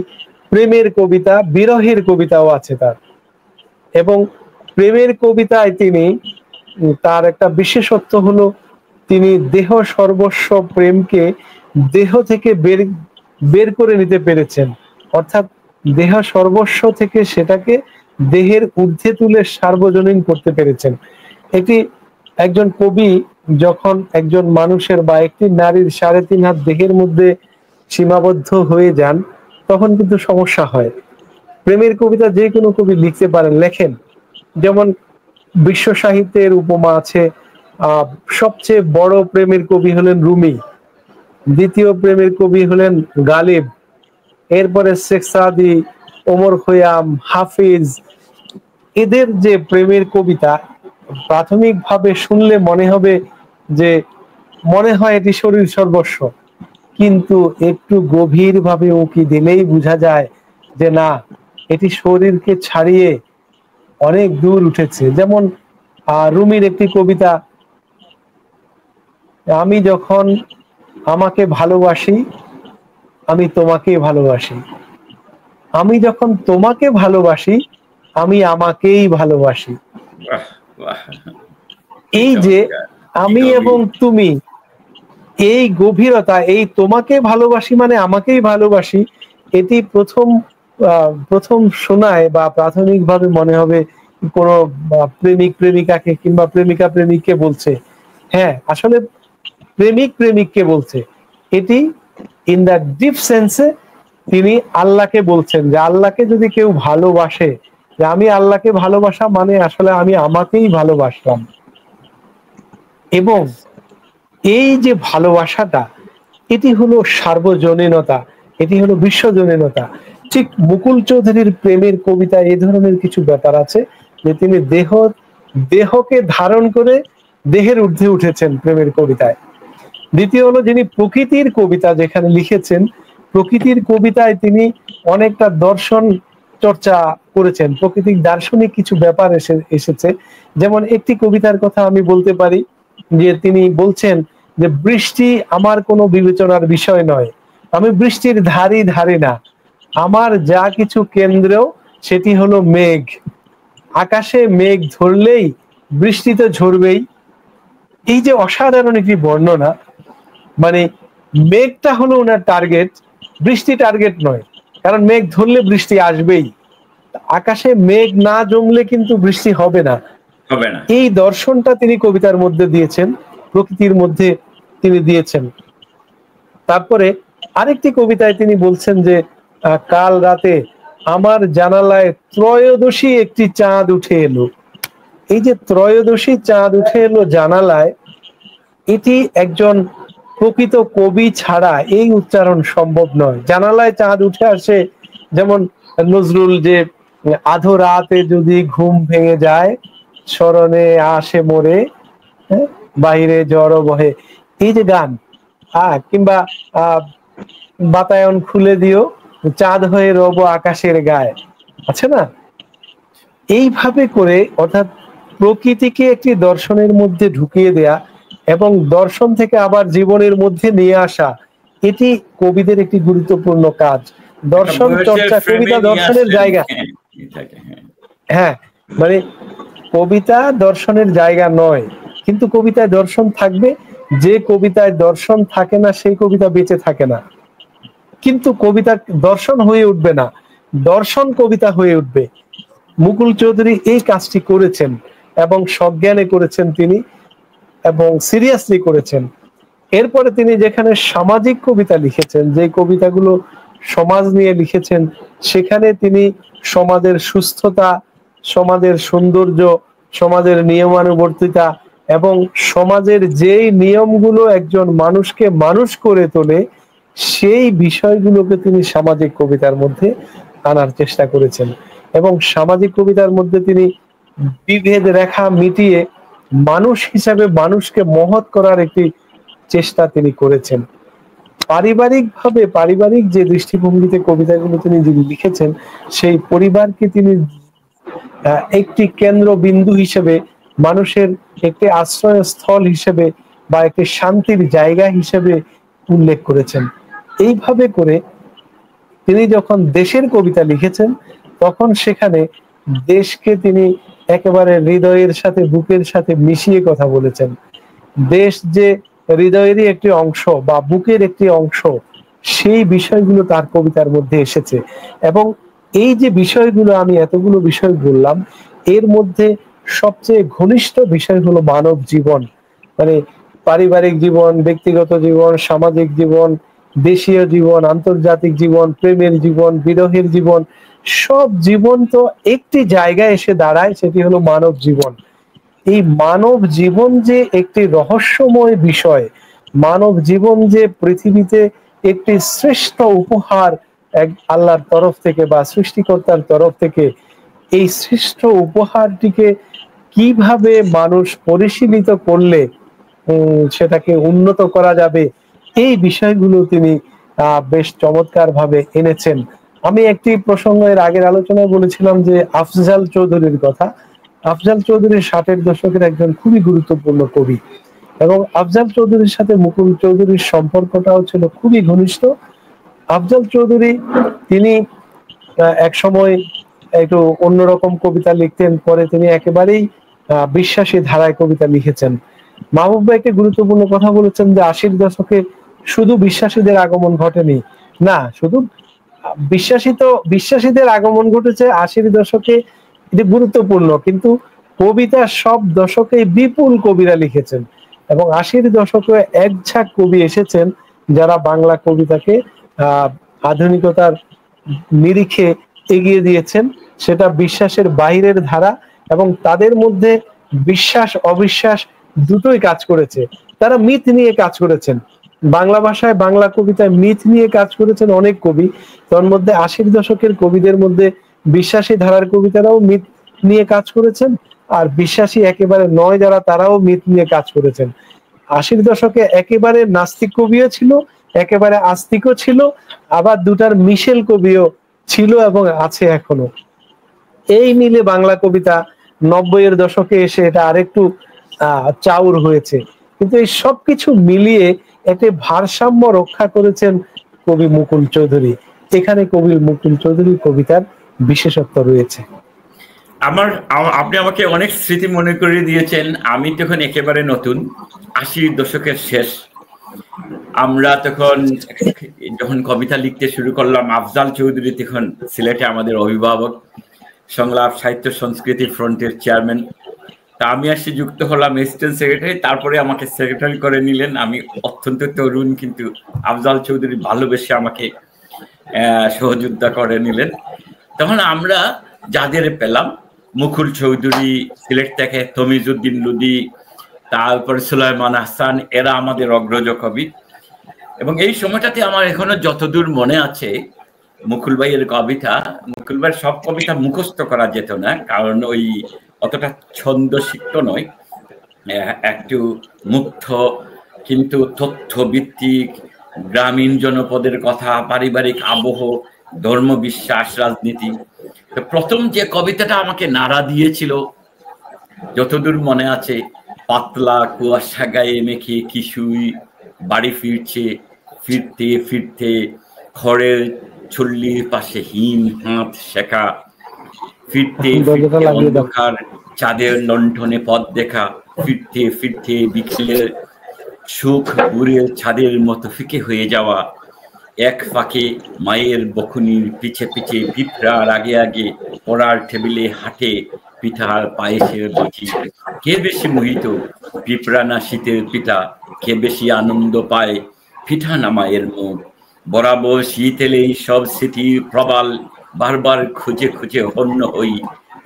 প্রেমের কবিতা, বিরহের কবিতাও আছে তার। এবং প্রেমের কবিতায় তিনি, তার একটা বিশেষত্ব হলো তিনি দেহ সর্বস্ব প্রেমকে দেহ থেকে বের করে নিতে পেরেছেন, অর্থাৎ দেহ সর্বস্ব থেকে সেটাকে দেহের ঊর্ধ্বে তুলে সার্বজনীন করতে পেরেছেন। এটি একজন কবি যখন একজন মানুষের বা একটি নারীর 3.5 হাত দেহের মধ্যে সীমাবদ্ধ হয়ে যান, তখন কিন্তু সমস্যা হয়। প্রেমের কবিতা যে কোনো কবি লিখতে পারেন, লেখেন। যেমন বিশ্ব সাহিত্যের উপমা আছে, সবচেয়ে বড় প্রেমের কবি হলেন রুমি, দ্বিতীয় প্রেমের কবি হলেন গালিব, এরপরে শেখ সাদি, ওমর খৈয়াম, হাফিজ। এদের যে প্রেমের কবিতা প্রাথমিকভাবে শুনলে মনে হয় এটি শরীর সর্বস্ব, কিন্তু একটু গভীর ভাবে উঁকি দিলেই বোঝা যায় যে না, এটি শরীরকে ছাড়িয়ে অনেক দূর উঠেছে। যেমন রুমির একটি কবিতা, আমি যখন আমাকে ভালোবাসি, আমি তোমাকে ভালোবাসি, আমি যখন তোমাকে ভালোবাসি, আমি আমাকেই ভালোবাসি। এই যে আমি এবং তুমি, এই গভীরতা, এই তোমাকে ভালোবাসি মানে আমাকেই ভালোবাসি, এটি প্রথম শোনায় বা প্রাথমিকভাবে মনে হবে কোনো প্রেমিক প্রেমিকাকে কিংবা প্রেমিকা প্রেমিককে বলছে। হ্যাঁ, আসলে প্রেমিক প্রেমিককে বলছে। এটি ইন দ্য ডিপ সেন্সে তিনি আল্লাহকে বলছেন, যে আল্লাহকে যদি কেউ ভালোবাসে, যে আমি আল্লাহকে ভালোবাসা মানে আসলে আমি আমাকেই ভালোবাসলাম। এবং এই যে ভালোবাসাটা, এটি হলো সার্বজনীনতা, এটি হলো বিশ্বজনীনতা। ঠিক মুকুল চৌধুরীর প্রেমের কবিতা এই ধরনের কিছু ব্যাপার আছে, যে তিনি দেহকে ধারণ করে দেহের ঊর্ধ্বে উঠেছেন প্রেমের কবিতায়। দ্বিতীয় হলো, যিনি প্রকৃতির কবিতা যেখানে লিখেছেন, প্রকৃতির কবিতায় তিনি অনেকটা দর্শন চর্চা করেছেন, প্রকৃতিক দার্শনিক কিছু ব্যাপার এসেছে। যেমন একটি কবিতার কথা আমি বলতে পারি, যে তিনি বলছেন যে বৃষ্টি আমার কোনো বিবেচনার বিষয় নয়, আমি বৃষ্টির ধারি না, আমার যা কিছু কেন্দ্র সেটি হলো মেঘ, আকাশে মেঘ ধরলেই বৃষ্টি তো ঝরবেই। এই যে অসাধারণ একটি বর্ণনা, মানে মেঘটা হলো ওনার টার্গেট, বৃষ্টি টার্গেট নয়, কারণ মেঘ ধরলে বৃষ্টি আসবেই, আকাশে মেঘ না জমলে কিন্তু বৃষ্টি হবে না। এই দর্শনটা তিনি কবিতার মধ্যে দিয়েছেন, প্রকৃতির মধ্যে তিনি দিয়েছেন। তারপরে আরেকটি কবিতায় তিনি বলছেন যে কাল রাতে আমার জানালায় ত্রয়োদশী একটি চাঁদ উঠে এলো। এই যে ত্রয়োদশী চাঁদ উঠে এলো জানালায়, এটি একজন প্রকৃত কবি ছাড়া এই উচ্চারণ সম্ভব নয়। জানালায় চাঁদ উঠে আসে, যেমন নজরুল, যে আধো রাতে যদি ঘুম ভেঙে যায়, স্মরণে আসে মোরে, বাইরে ঝড় বহে, এই যে গান, কিংবা বাতায়ন খুলে দিও, চাঁদ হয়ে রব আকাশের গায়ে, আছে না? এইভাবে করে, অর্থাৎ প্রকৃতিকে একটি দর্শনের মধ্যে ঢুকিয়ে দেয়া এবং দর্শন থেকে আবার জীবনের মধ্যে নিয়ে আসা, এটি কবিদের একটি গুরুত্বপূর্ণ কাজ। দর্শন চর্চা, কবিতা দর্শনের জায়গা। হ্যাঁ, মানে কবিতা দর্শনের জায়গা নয়, কিন্তু কবিতায় দর্শন থাকবে। যে কবিতায় দর্শন থাকে না সেই কবিতা বেঁচে থাকে না। কিন্তু কবিতা দর্শন হয়ে উঠবে না, দর্শন কবিতা হয়ে উঠবে। মুকুল চৌধুরী এই কাজটি করেছেন এবং সজ্ঞানে করেছেন তিনি, এবং সিরিয়াসলি করেছেন। এরপরে তিনি যেখানে সামাজিক কবিতা লিখেছেন, যে কবিতাগুলো সমাজ নিয়ে লিখেছেন, সেখানে তিনি সমাজের সুস্থতা, সমাজের সৌন্দর্য, সমাজের নিয়মানুবর্তিতা এবং সমাজের যেই নিয়মগুলো একজন মানুষকে মানুষ করে তোলে সেই বিষয়গুলোকে তিনি সামাজিক কবিতার মধ্যে আনার চেষ্টা করেছেন। এবং সামাজিক কবিতার মধ্যে তিনি বিভেদ রেখা মিটিয়ে মানুষ হিসাবে মানুষকে মহৎ করার একটি চেষ্টা তিনি করেছেন। পারিবারিক যে দৃষ্টিভঙ্গিতে কবিতাগুলো তিনি লিখেছেন, সেই পরিবারকে তিনি একটি কেন্দ্রবিন্দু হিসেবে, মানুষের একটি আশ্রয়স্থল হিসেবে বা একটি শান্তির জায়গা হিসেবে উল্লেখ করেছেন। এইভাবে করে তিনি যখন দেশের কবিতা লিখেছেন তখন সেখানে দেশকে তিনি একেবারে হৃদয়ের সাথে, বুকের সাথে মিশিয়ে কথা বলেছেন। দেশ যে হৃদয়েরই একটি অংশ বা বুকের একটি অংশ, সেই বিষয়গুলো তার কবিতার মধ্যে এসেছে। এবং এই যে বিষয়গুলো, আমি এতগুলো বিষয় বললাম, এর মধ্যে সবচেয়ে ঘনিষ্ঠ বিষয় হলো মানব জীবন, মানে পারিবারিক জীবন, ব্যক্তিগত জীবন, সামাজিক জীবন, দেশীয় জীবন, আন্তর্জাতিক জীবন, প্রেমের জীবন, বিরহের জীবন, সব জীবন তো একটি জায়গায় এসে দাঁড়ায়, সেটি হলো মানব জীবন। এই মানব জীবন যে একটি রহস্যময় বিষয়, মানব জীবন যে পৃথিবীতে একটি শ্রেষ্ঠ উপহার এক আল্লাহর তরফ থেকে বা সৃষ্টিকর্তার তরফ থেকে, এই শ্রেষ্ঠ উপহারটিকে কিভাবে মানুষ পরিশীলিত করলে সেটাকে উন্নত করা যাবে, এই বিষয়গুলো তিনি বেশ চমৎকার ভাবে এনেছেন। আমি একটি প্রসঙ্গের আগের আলোচনায় বলেছিলাম যে আফজাল চৌধুরীর কথা। আফজাল চৌধুরী 60-এর দশকের একজন খুবই গুরুত্বপূর্ণ কবি, এবং আফজাল চৌধুরীর সাথে মুকুল চৌধুরীর সম্পর্কটাও ছিল খুবই ঘনিষ্ঠ। আফজাল চৌধুরী তিনি এক সময় একটু অন্যরকম কবিতা লিখতেন, পরে তিনি একেবারেই বিশ্বাসী ধারায় কবিতা লিখেছেন। মাহবুব ভাই একটি গুরুত্বপূর্ণ কথা বলেছেন যে 80-র দশকে শুধু বিশ্বাসীদের আগমন ঘটেনি, না, শুধু বিশ্বাসীদের আগমন ঘটেছে 80-র দশকে, এটি গুরুত্বপূর্ণ, কিন্তু কবিতা সব দশকে বিপুল কবিরা লিখেছেন। এবং 80-র দশকে এক ঝাঁক কবি এসেছেন যারা বাংলা কবিতাকে আধুনিকতার নিরিখে এগিয়ে দিয়েছেন, সেটা বিশ্বাসের বাইরের ধারা, এবং তাদের মধ্যে বিশ্বাস অবিশ্বাস দুটোই কাজ করেছে। তারা মিথ নিয়ে কাজ করেছেন, বাংলা ভাষায়, বাংলা কবিতায় মিথ নিয়ে কাজ করেছেন অনেক কবি। তার মধ্যে 80-র দশকের কবিদের মধ্যে বিশ্বাসী ধারার কবিতারাও মিথ নিয়ে কাজ করেছেন, আর বিশ্বাসী একেবারে নয় যারা, তারাও মিথ নিয়ে কাজ করেছেন। 80-র দশকে একেবারে নাস্তিক কবিও ছিল, একেবারে আস্তিকও ছিল, আবার দুটার মিশেল কবিও ছিল এবং আছে এখনো। এই মিলে বাংলা কবিতা 90-এর দশকে এসে এটা আরেকটু চাউর হয়েছে। কিন্তু এই সবকিছু মিলিয়ে একটি ভারসাম্য রক্ষা করেছেন কবি মুকুল চৌধুরী। এখানে কবি মুকুল চৌধুরী কবিতার বিশেষত্ব রয়েছে। আপনি আমাকে অনেক স্মৃতি মনে করিয়ে দিয়েছেন। আমি তখন একেবারে নতুন, 80-র দশকের শেষ। আমরা তখন যখন কবিতা লিখতে শুরু করলাম, আফজাল চৌধুরী তখন সিলেটে আমাদের অভিভাবক, সংলাপ সাহিত্য সংস্কৃতি ফ্রন্টের চেয়ারম্যান। তা আমি আসি যুক্ত হলাম অ্যাসিস্ট্যান্ট সেক্রেটারি, তারপরে আমাকে সেক্রেটারি করে নিলেন। আমি অত্যন্ত তরুণ, কিন্তু আফজাল চৌধুরী ভালোবেসে আমাকে সহযোগিতা করে নিলেন। তখন আমরা যাদের পেলাম, মুকুল চৌধুরী সিলেট থেকে, তমিজউদ্দিন লুদি, তারপরে সুলাইমান আহসান, এরা আমাদের অগ্রজ কবি। এবং এই সময়টাতে আমার এখনো যতদূর মনে আছে, মুকুল ভাইয়ের কবিতা, মুকুল ভাইয়ের সব কবিতা মুখস্থ করা যেত না, কারণ ওই অতটা ছন্দসিক্ত নয়, একটু মুগ্ধ কিন্তু তথ্যভিত্তিক, গ্রামীণ জনপদের কথা, পারিবারিক আবহ, ধর্মবিশ্বাস, রাজনীতি। তো প্রথম যে কবিতাটা আমাকে নাড়া দিয়েছিল যতদূর মনে আছে, পাতলা কুয়াশা গায়ে মেখে কিশুই বাড়ি ফিরছে, ফিরতে ফিরতে খড়ের চুল্লির পাশে হিম হাত শেখা, ফিরতে ফিরতে অন্ধকার চাঁদের লণ্ঠনে পথ দেখা, ফিরতে ফিরতে বিকেলের সুখ গুড়ের ছাদের মতো ফিকে হয়ে যাওয়া, এক ফাঁকে মায়ের বকুনির পিছে পিছে পিঁপড়ার আগে আগে পড়ার টেবিলে হাঁটে পিঠার পায়েসের বাটি। কে বেশি মোহিত, পিঁপড়া না শীতের পিঠা? কে বেশি আনন্দ পায়, পিঠা না মায়ের মুখ? বরাবর শীত এলেই সব স্মৃতি প্রবাল, বারবার খুঁজে খুঁজে হন্য হই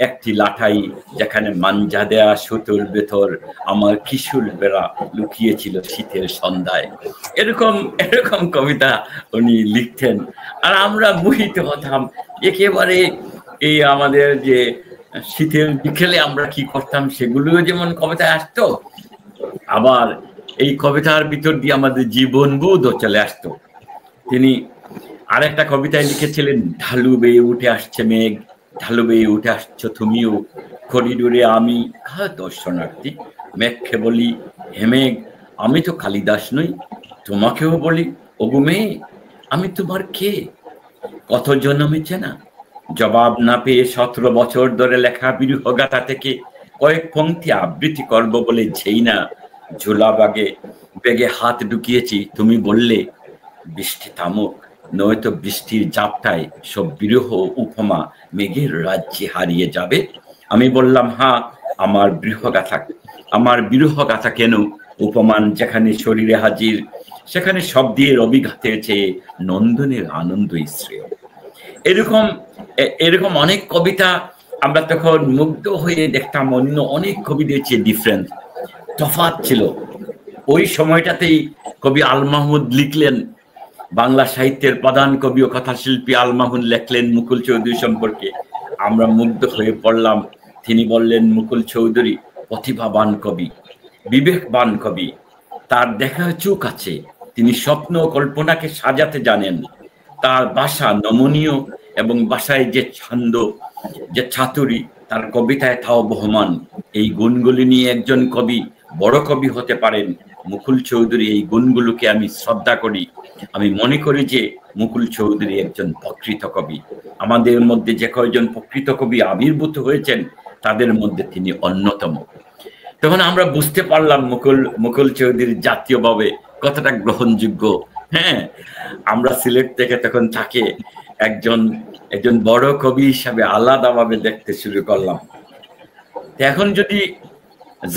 একটি লাঠাই, যেখানে মাঞ্জা দেয়া সুতোর ভেতর আমার কিশোর বেড়া লুকিয়েছিল শীতের সন্ধ্যায়। এরকম এরকম কবিতা উনি লিখতেন, আর আমরা মোহিত হতাম একেবারে। এই আমাদের যে শীতের বিকেলে আমরা কি করতাম সেগুলোও যেমন কবিতায় আসতো, আবার এই কবিতার ভিতর দিয়ে আমাদের জীবনবোধও চলে আসতো। তিনি আরেকটা কবিতায় লিখেছিলেন, ঢালু বেয়ে উঠে আসছে মেঘ, ঢালু বেয়ে উঠে আসছো তুমিও, করিডোরে আমি কার দর্শনার্থী, মেঘকে বলি হে মেঘ আমি তো কালিদাস নই, তোমাকেও বলি ওগো মেয়ে আমি তোমার কে, কত জন্মেছে না জবাব না পেয়ে 17 বছর ধরে লেখা বিরহগাথা থেকে কয়েক পংক্তি আবৃত্তি করব বলে যেই না ঝোলা বেগে হাত ঢুকিয়েছি, তুমি বললে বৃষ্টি থামুক, নয়তো বৃষ্টির জাপটায় সব বিরহ উপমা মেঘের রাজ্যে হারিয়ে যাবে। আমি বললাম হ্যাঁ, আমার বিরহগাথা কেন, উপমান যেখানে শরীরে হাজির সেখানে শব্দের অভিঘাতের চেয়ে নন্দনের আনন্দই শ্রেয়। এরকম অনেক কবিতা আমরা তখন মুগ্ধ হয়ে দেখতাম, অন্য অনেক কবিদের চেয়ে ডিফারেন্ট তফাৎ ছিল। ওই সময়টাতেই কবি আল মাহমুদ লিখলেন, বাংলা সাহিত্যের প্রধান কবি ও কথাশিল্পী আল মাহমুদ লেখলেন মুকুল চৌধুরী সম্পর্কে। আমরা মুগ্ধ হয়ে পড়লাম। তিনি বললেন, মুকুল চৌধুরী প্রতিভাবান কবি, বিবেকবান কবি, তার দেখা চোখ আছে, তিনি স্বপ্ন ও কল্পনাকে সাজাতে জানেন, তার ভাষা নমনীয় এবং ভাষায় যে ছন্দ, যে চাতুরী, তার কবিতায় তাও বহমান। এই গুণগুলি নিয়ে একজন কবি বড় কবি হতে পারেন। মুকুল চৌধুরী এই গুণগুলোকে আমি শ্রদ্ধা করি। আমি মনে করি যে মুকুল চৌধুরী একজন প্রকৃত কবি। আমাদের মধ্যে যে কয়জন প্রকৃত কবি আবির্ভূত হয়েছেন তাদের মধ্যে তিনি অন্যতম। তখন আমরা বুঝতে পারলাম মুকুল চৌধুরী জাতীয়ভাবে কতটা গ্রহণযোগ্য। হ্যাঁ, আমরা সিলেট থেকে তখন তাকে একজন বড় কবি হিসাবে আলাদাভাবে দেখতে শুরু করলাম। এখন যদি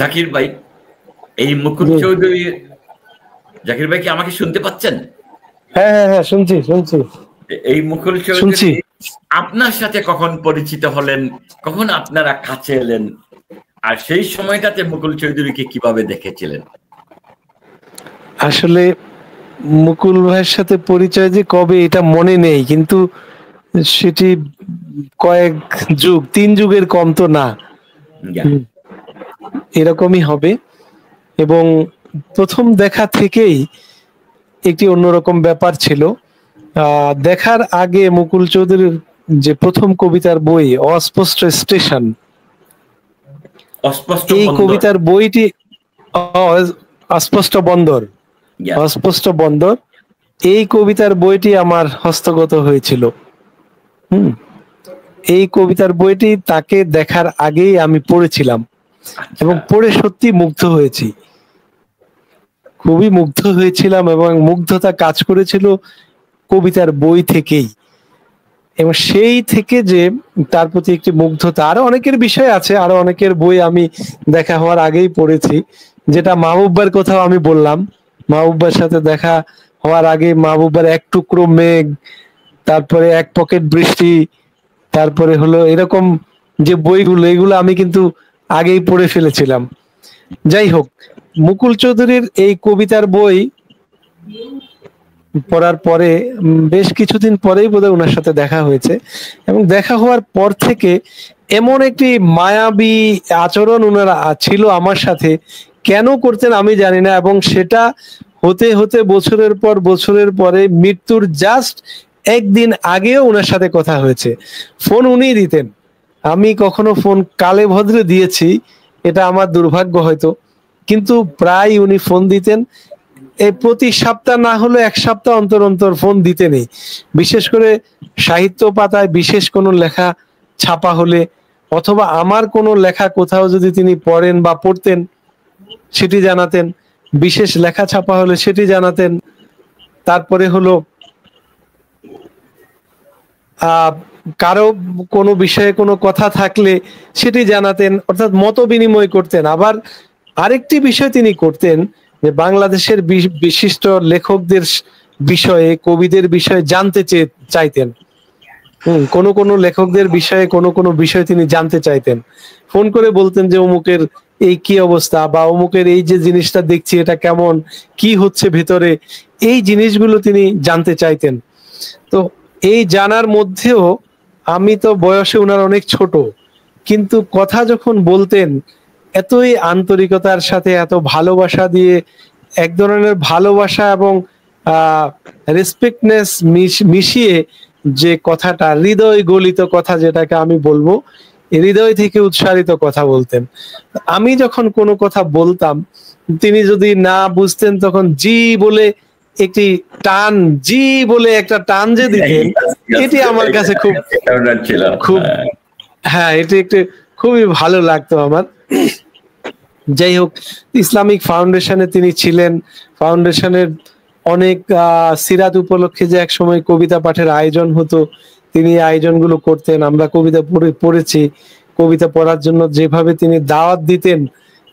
জাকির ভাই, এই মুকুল চৌধুরী, জাকির ভাই কি আমাকে শুনতে পাচ্ছেন? হ্যাঁ হ্যাঁ শুনছি। এই মুকুল চৌধুরী আপনার সাথে কখন পরিচিত হলেন, কখন আপনারা কাছে এলেন, আর সেই সময়টাতে মুকুল চৌধুরীকে কিভাবে দেখেছিলেন? আসলে মুকুল ভাইয়ের সাথে পরিচয় যে কবে এটা মনে নেই, কিন্তু সেটি কয়েক যুগ, 3 যুগের কম তো না, এরকমই হবে। এবং প্রথম দেখা থেকেই একটি অন্যরকম ব্যাপার ছিল। দেখার আগে মুকুল চৌধুরীর যে প্রথম কবিতার বই অস্পষ্ট স্টেশন, এই কবিতার বইটি, অস্পষ্ট বন্দর, এই কবিতার বইটি আমার হস্তগত হয়েছিল। এই কবিতার বইটি তাকে দেখার আগেই আমি পড়েছিলাম এবং পড়ে সত্যি মুগ্ধ হয়েছি, খুবই মুগ্ধ হয়েছিলাম, এবং মুগ্ধতা কাজ করেছিল কবিতার বই থেকেই। এবং সেই থেকে যে তার প্রতি একটি মুগ্ধতা, আরো অনেকের বিষয় আছে, আরো অনেকের বই আমি দেখা হওয়ার আগেই পড়েছি, যেটা মাহবুবার কথাও আমি বললাম। মাহবুবার সাথে দেখা হওয়ার আগে মাহবুবার এক টুকরো মেঘ, তারপরে এক পকেট বৃষ্টি, তারপরে হলো এরকম যে বইগুলো, এগুলো আমি কিন্তু আগেই পড়ে ফেলেছিলাম। যাই হোক, মুকুল চৌধুরীর এই কবিতার বই পড়ার পরে বেশ কিছুদিন পরেই বোধহয় ওনার সাথে দেখা হয়েছে, এবং দেখা হওয়ার পর থেকে এমন একটি মায়াবী আচরণ ওনারা ছিল আমার সাথে, কেন করতেন আমি জানি না। এবং সেটা হতে হতে বছরের পরে মৃত্যুর জাস্ট একদিন আগেও ওনার সাথে কথা হয়েছে। ফোন উনিই দিতেন, আমি কখনো ফোন কালে ভদ্রে দিয়েছি, এটা আমার দুর্ভাগ্য হয়তো, কিন্তু প্রায় উনি ফোন দিতেন। এই প্রতি সপ্তাহ না হলে 1 সপ্তাহ অন্তর অন্তর ফোন দিতেনই। বিশেষ করে সাহিত্য পাতায় বিশেষ কোনো লেখা ছাপা হলে, অথবা আমার কোনো লেখা কোথাও যদি তিনি পড়েন বা পড়তেন সেটি জানাতেন, বিশেষ লেখা ছাপা হলে সেটি জানাতেন। তারপরে হলো কারো কোনো বিষয়ে কোনো কথা থাকলে সেটি জানাতেন, অর্থাৎ মত বিনিময় করতেন। আবার আরেকটি বিষয় তিনি করতেন, যে বাংলাদেশের বিশিষ্ট লেখকদের বিষয়ে, কবিদের বিষয়ে জানতে চাইতেন। কোন লেখকদের বিষয়ে কোন বিষয় তিনি জানতে চাইতেন, ফোন করে বলতেন যে অমুকের এই কি অবস্থা, বা অমুকের এই যে জিনিসটা দেখছি এটা কেমন, কি হচ্ছে ভেতরে, এই জিনিসগুলো তিনি জানতে চাইতেন। তো এই জানার মধ্যেও আমি তো বয়সে ওনার অনেক ছোট, কিন্তু কথা যখন বলতেন এতই আন্তরিকতার সাথে, এত ভালোবাসা দিয়ে, এক ধরনের ভালোবাসা এবং রেসপেক্টনেস মিশিয়ে যে কথাটা, হৃদয় গলিত কথা যেটাকে আমি বলবো, হৃদয় থেকে উৎসারিত কথা বলতেন। আমি যখন কোনো কথা বলতাম, তিনি যদি না বুঝতেন তখন জি বলে একটি টান, জি বলে একটা টান যে দিতেন, এটি আমার কাছে খুব হ্যাঁ, এটি একটু খুবই ভালো লাগতো আমার। যাই হোক, ইসলামিক ফাউন্ডেশনে তিনি ছিলেন। ফাউন্ডেশনের অনেক সিরাত উপলক্ষে যে এক সময় কবিতা পাঠের আয়োজন হতো, তিনি আয়োজনগুলো করতেন। আমরা কবিতা পড়েছি। কবিতা পড়ার জন্য যেভাবে তিনি দাওয়াত দিতেন,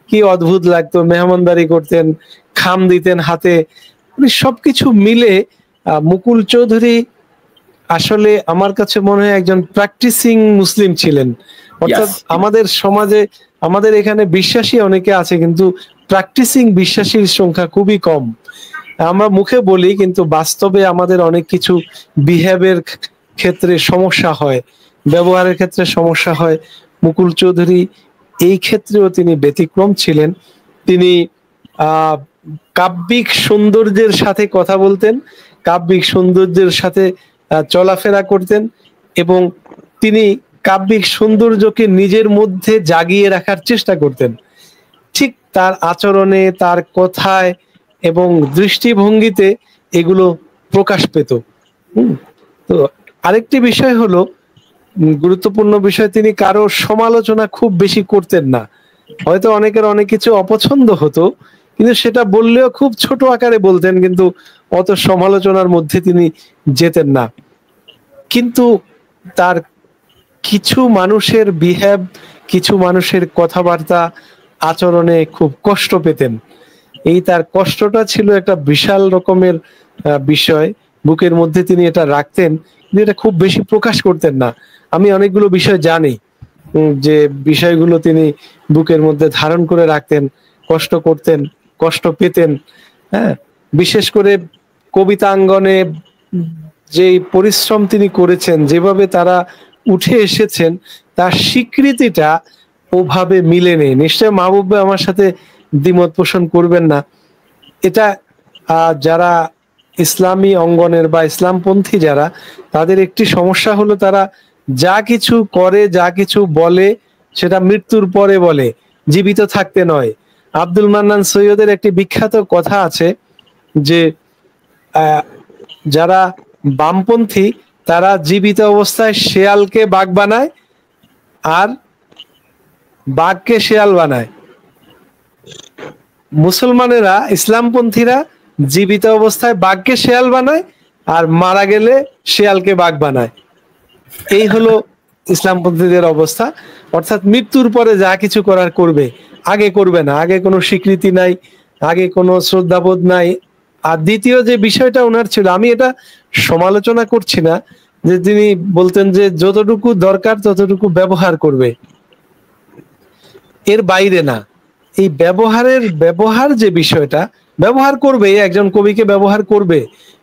কি অদ্ভুত লাগতো। মেহমানদারি করতেন, খাম দিতেন হাতে। সবকিছু মিলে মুকুল চৌধুরী আসলে আমার কাছে মনে হয় একজন প্র্যাকটিসিং মুসলিম ছিলেন। অর্থাৎ আমাদের সমাজে, আমাদের এখানে বিশ্বাসী অনেকে আছে, কিন্তু প্র্যাকটিসিং বিশ্বাসীর সংখ্যা খুবই কম। আমরা মুখে বলি, কিন্তু বাস্তবে আমাদের অনেক কিছু বিহেভের ক্ষেত্রে সমস্যা হয়, ব্যবহারের ক্ষেত্রে সমস্যা হয়। মুকুল চৌধুরী এই ক্ষেত্রেও তিনি ব্যতিক্রম ছিলেন। তিনি কাব্যিক সৌন্দর্যের সাথে কথা বলতেন, কাব্যিক সৌন্দর্যের সাথে চলাফেরা করতেন, এবং তিনি কাব্যিক সৌন্দর্যকে নিজের মধ্যে জাগিয়ে রাখার চেষ্টা করতেন। ঠিক তার আচরণে, তার কথায় এবং দৃষ্টিভঙ্গিতে এগুলো প্রকাশ পেত। তো আরেকটি বিষয় হলো, গুরুত্বপূর্ণ বিষয়, তিনি কারো সমালোচনা খুব বেশি করতেন না। হয়তো অনেকের অনেক কিছু অপছন্দ হতো, কিন্তু সেটা বললেও খুব ছোট আকারে বলতেন, কিন্তু অত সমালোচনার মধ্যে তিনি যেতেন না। কিন্তু তার কিছু মানুষের বিহেভ, কিছু মানুষের কথাবার্তা, আচরণে খুব কষ্ট পেতেন। এই তার কষ্টটা ছিল একটা বিশাল রকমের বিষয়, বুকের মধ্যে তিনি এটা রাখতেন, কিন্তু এটা খুব বেশি প্রকাশ করতেন না। আমি অনেকগুলো বিষয় জানি যে বিষয়গুলো তিনি বুকের মধ্যে ধারণ করে রাখতেন, কষ্ট করতেন, কষ্ট পেতেন। হ্যাঁ, বিশেষ করে কবিতাঙ্গনে যে পরিশ্রম তিনি করেছেন, যেভাবে তারা উঠে এসেছেন, তার স্বীকৃতিটা ওভাবে মিলে নেই। নিশ্চয় মাহবুব ভাই আমার সাথে দ্বিমত পোষণ করবেন না। এটা যারা ইসলামী অঙ্গনের বা ইসলামপন্থী যারা, তাদের একটি সমস্যা হলো তারা যা কিছু করে, যা কিছু বলে, সেটা মৃত্যুর পরে বলে, জীবিত থাকতে নয়। আব্দুল মান্নান সৈয়দের একটি বিখ্যাত কথা আছে যে যারা বামপন্থী তারা জীবিত অবস্থায় শেয়ালকে বাঘ বানায় আর বাঘকে শেয়াল বানায়। মুসলমানেরা, ইসলামপন্থীরা জীবিত অবস্থায় বাঘকে শেয়াল বানায় আর মারা গেলে শেয়ালকে বাঘ বানায়। এই হলো ইসলামপন্থীদের অবস্থা। অর্থাৎ মৃত্যুর পরে যা কিছু করার করবে, আগে করবে না। আগে কোনো স্বীকৃতি নাই, আগে কোনো শ্রদ্ধাবোধ নাই। আর দ্বিতীয় যে বিষয়টা ওনার ছিল, আমি এটা সমালোচনা করছি না, যে তিনি বলতেন যে যতটুকু দরকার ততটুকু ব্যবহার করবে, এর বাইরে না। এই ব্যবহার যে বিষয়টা, ব্যবহার করবে, একজন কবিকে ব্যবহার করবে,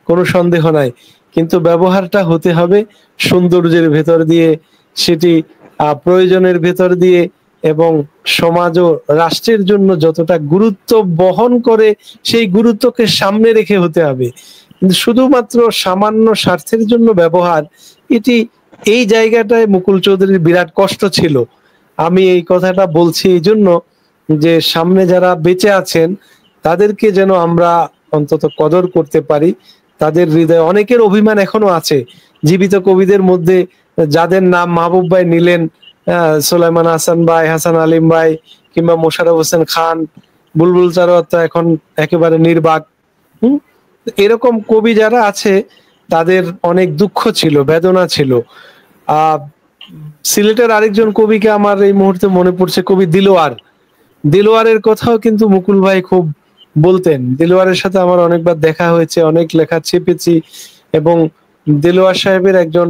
কোনো সন্দেহ নাই, কিন্তু ব্যবহারটা হতে হবে সৌন্দর্যের ভেতর দিয়ে, সেটি প্রয়োজনের ভেতর দিয়ে, এবং সমাজ ও রাষ্ট্রের জন্য যতটা গুরুত্ব বহন করে সেই গুরুত্বকে সামনে রেখে হতে হবে। কিন্তু শুধুমাত্র সামান্য স্বার্থের জন্য ব্যবহার, এটি এই জায়গাটায় মুকুল চৌধুরীর বিরাট কষ্ট ছিল। আমি এই কথাটা বলছি এই জন্য যে সামনে যারা বেঁচে আছেন তাদেরকে যেন আমরা অন্তত কদর করতে পারি। তাদের হৃদয়ে অনেকের অভিমান এখনো আছে। জীবিত কবিদের মধ্যে যাদের নাম মাহবুব ভাই নিলেন, সুলাইমান হাসান ভাই, হাসান আলিম ভাই, কিংবা মোশাররফ হোসেন খান, বুলবুল চারওয়াত এখন একেবারে নির্বাক। এরকম কবি যারা আছে তাদের অনেক দুঃখ ছিল, বেদনা ছিল। সিলেটের আরেকজন কবিকে আমার এই মুহূর্তে মনে পড়ছে, কবি দিলোয়ারের কথাও কিন্তু মুকুল ভাই খুব বলতেন। দেলোয়ারের সাথে আমার অনেকবার দেখা হয়েছে, অনেক লেখা চেপেছি, এবং দেলোয়ার সাহেবের একজন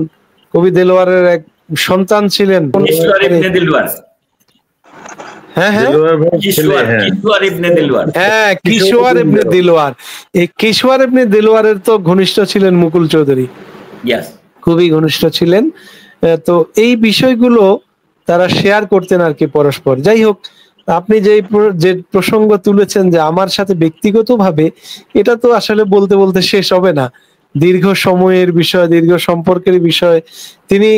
কবি দেলোয়ারের এক সন্তান ছিলেন। হ্যাঁ হ্যাঁ কিশোর ইবনে দেলোয়ার। এই কিশোর ইবনে দেলোয়ারের তো ঘনিষ্ঠ ছিলেন মুকুল চৌধুরী, খুবই ঘনিষ্ঠ ছিলেন। তো এই বিষয়গুলো তারা শেয়ার করতেন আর কি পরস্পর। যাই হোক, আপনি যে প্রসঙ্গ তুলেছেন যে আমার সাথে ব্যক্তিগতভাবে, এটা তো আসলে বলতে বলতে শেষ হবে না। দীর্ঘ সময়ের বিষয়, দীর্ঘ সম্পর্কের বিষয়। তিনি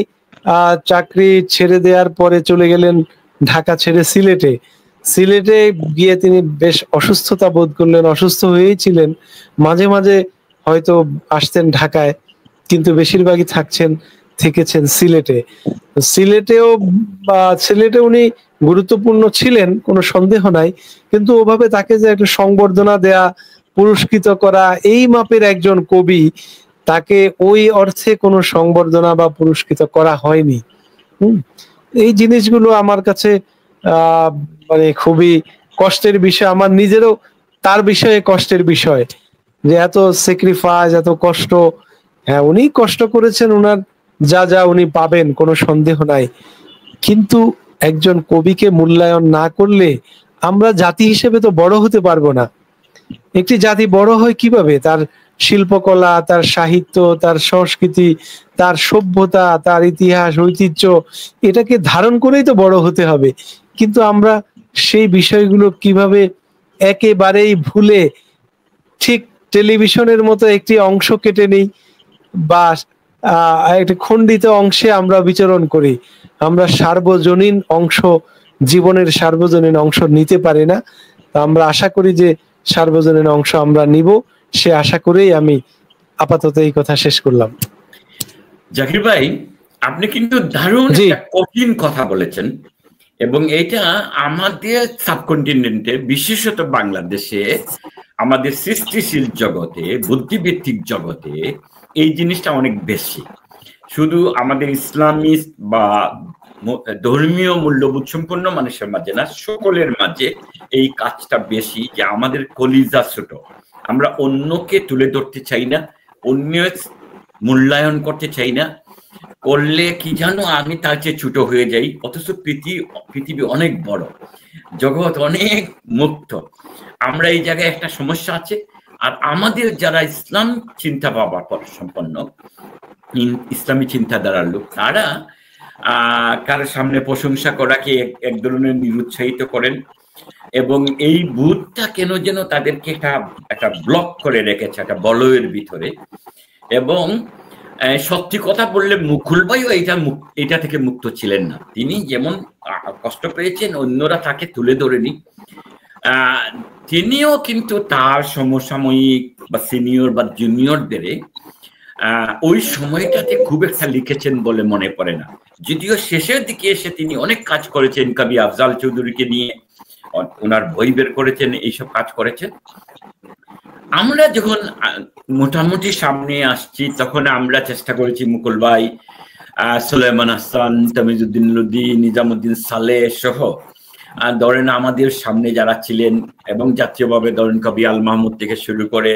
চাকরি ছেড়ে দেওয়ার পরে চলে গেলেন ঢাকা ছেড়ে সিলেটে। সিলেটে গিয়ে তিনি বেশ অসুস্থতা বোধ করলেন, অসুস্থ হয়েই ছিলেন। মাঝে মাঝে হয়তো আসতেন ঢাকায়, কিন্তু বেশিরভাগই থেকেছেন সিলেটে। সিলেটে উনি গুরুত্বপূর্ণ ছিলেন, কোনো সন্দেহ নাই, কিন্তু ওভাবে তাকে যে একটা সংবর্ধনা দেয়া, পুরস্কৃত করা, এই মাপের একজন কবি, তাকে ওই অর্থে কোনো সংবর্ধনা বা পুরস্কৃত করা হয়নি। এই জিনিসগুলো আমার কাছে মানে খুবই কষ্টের বিষয়। আমার নিজেরও তার বিষয়ে কষ্টের বিষয় যে এত স্যাক্রিফাইস, এত কষ্ট। হ্যাঁ, উনি কষ্ট করেছেন, উনার যা যা উনি পাবেন, কোনো সন্দেহ নাই। কিন্তু একজন কবিকে মূল্যায়ন না করলে আমরা জাতি হিসেবে তো বড় হতে পারবো না। একটি জাতি বড় হয় কিভাবে? তার শিল্পকলা, তার সাহিত্য, তার সংস্কৃতি, তার সভ্যতা, তার ইতিহাস, ঐতিহ্য, এটাকে ধারণ করেই তো বড় হতে হবে। কিন্তু আমরা সেই বিষয়গুলো কিভাবে একেবারেই ভুলে ঠিক টেলিভিশনের মতো একটি অংশ কেটে নেই, বা একটি খণ্ডিত অংশে আমরা বিচরণ করি। আমরা সার্বজনীন অংশ, জীবনের সার্বজনীন অংশ নিতে পারি না। আমরা আশা করি যে সার্বজনীন অংশ আমরা নিব, সে আশা করেই আমি আপাতত এই কথা শেষ করলাম। জাকির ভাই, আপনি কিন্তু দারুণ একটা কঠিন কথা বলেছেন, এবং এটা আমাদের সাবকন্টিনেন্টে, বিশেষত বাংলাদেশে, আমাদের সৃষ্টিশীল জগতে, বুদ্ধিভিত্তিক জগতে এই জিনিসটা অনেক বেশি। শুধু আমাদের ইসলামিস্ট বা ধর্মীয় মূল্যবোধ সম্পন্ন মানুষের মাঝে না, সকলের মাঝে এই কাজটা বেশি, যে আমাদের কলিজা ছোট। আমরা অন্যকে তুলে ধরতে চাই না, অন্যের মূল্যায়ন করতে চাই না। করলে কি জানো, আমি তার চেয়ে ছোট হয়ে যাই। অথচ পৃথিবী অনেক বড়, জগৎ অনেক মুক্ত। আমরা এই জায়গায় একটা সমস্যা আছে। আর আমাদের যারা ইসলাম চিন্তা ভাবনা সম্পন্ন, ইসলামী চিন্তাধারার লোক, তারা কারোর সামনে প্রশংসা করাকে এক ধরনের নিরুৎসাহিত করেন, এবং এই বুধটা কেন যেন তাদেরকে একটা ব্লক করে রেখেছে, একটা বলয়ের ভিতরে। এবং সত্যি কথা বললে মুকুল ভাইও এটা থেকে মুক্ত ছিলেন না। তিনি যেমন কষ্ট পেয়েছেন, অন্যরা তাকে তুলে ধরেনি। তিনিও কিন্তু তার সমসাময়িক বা সিনিয়র বা জুনিয়রদের ওই সময়টাতে খুব একটা লিখেছেন বলে মনে পড়ে না। যদিও শেষের দিকে এসে তিনি অনেক কাজ করেছেন, কবি আফজাল চৌধুরীকে নিয়ে ওনার বই বের করেছেন, এইসব কাজ করেছেন। আমরা যখন মোটামুটি সামনে আসছি, তখন আমরা চেষ্টা করেছি মুকুল ভাই, সুলাইমান হাসান, তামিজউদ্দিন লোদী, নিজামুদ্দিন সালেহ সহ ধরেন আমাদের সামনে যারা ছিলেন, এবং জাতীয়ভাবে ধরেন কবি আল মাহমুদ থেকে শুরু করে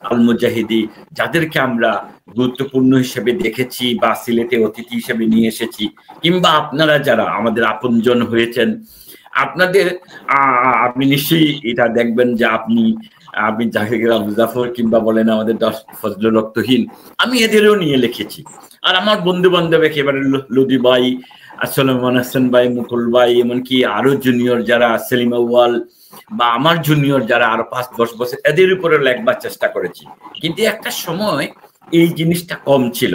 আল মুজাহিদি, যাদেরকে আমরা গুরুত্বপূর্ণ হিসেবে দেখেছি বা সিলেটে অতিথি হিসেবে নিয়ে এসেছি, কিংবা আপনারা যারা আমাদের আপনজন হয়েছেন, আপনাদের আপনি নিশ্চয়ই এটা দেখবেন যে আপনি জাহির আবু জাফর, কিংবা বলেন আমাদের ফজলুল রক্তহীন, আমি এদেরও নিয়ে লিখেছি। আর আমার বন্ধু বান্ধব একেবারে লোদী ভাই, সুলাইমান হাসান ভাই, মুকুল ভাই, এমনকি আরো জুনিয়র যারা সেলিম আউয়াল, বা আমার জুনিয়র যারা আরো 5-10 বছর, এদের উপরে লেখবার চেষ্টা করেছি। কিন্তু একটা সময় এই জিনিসটা কম ছিল।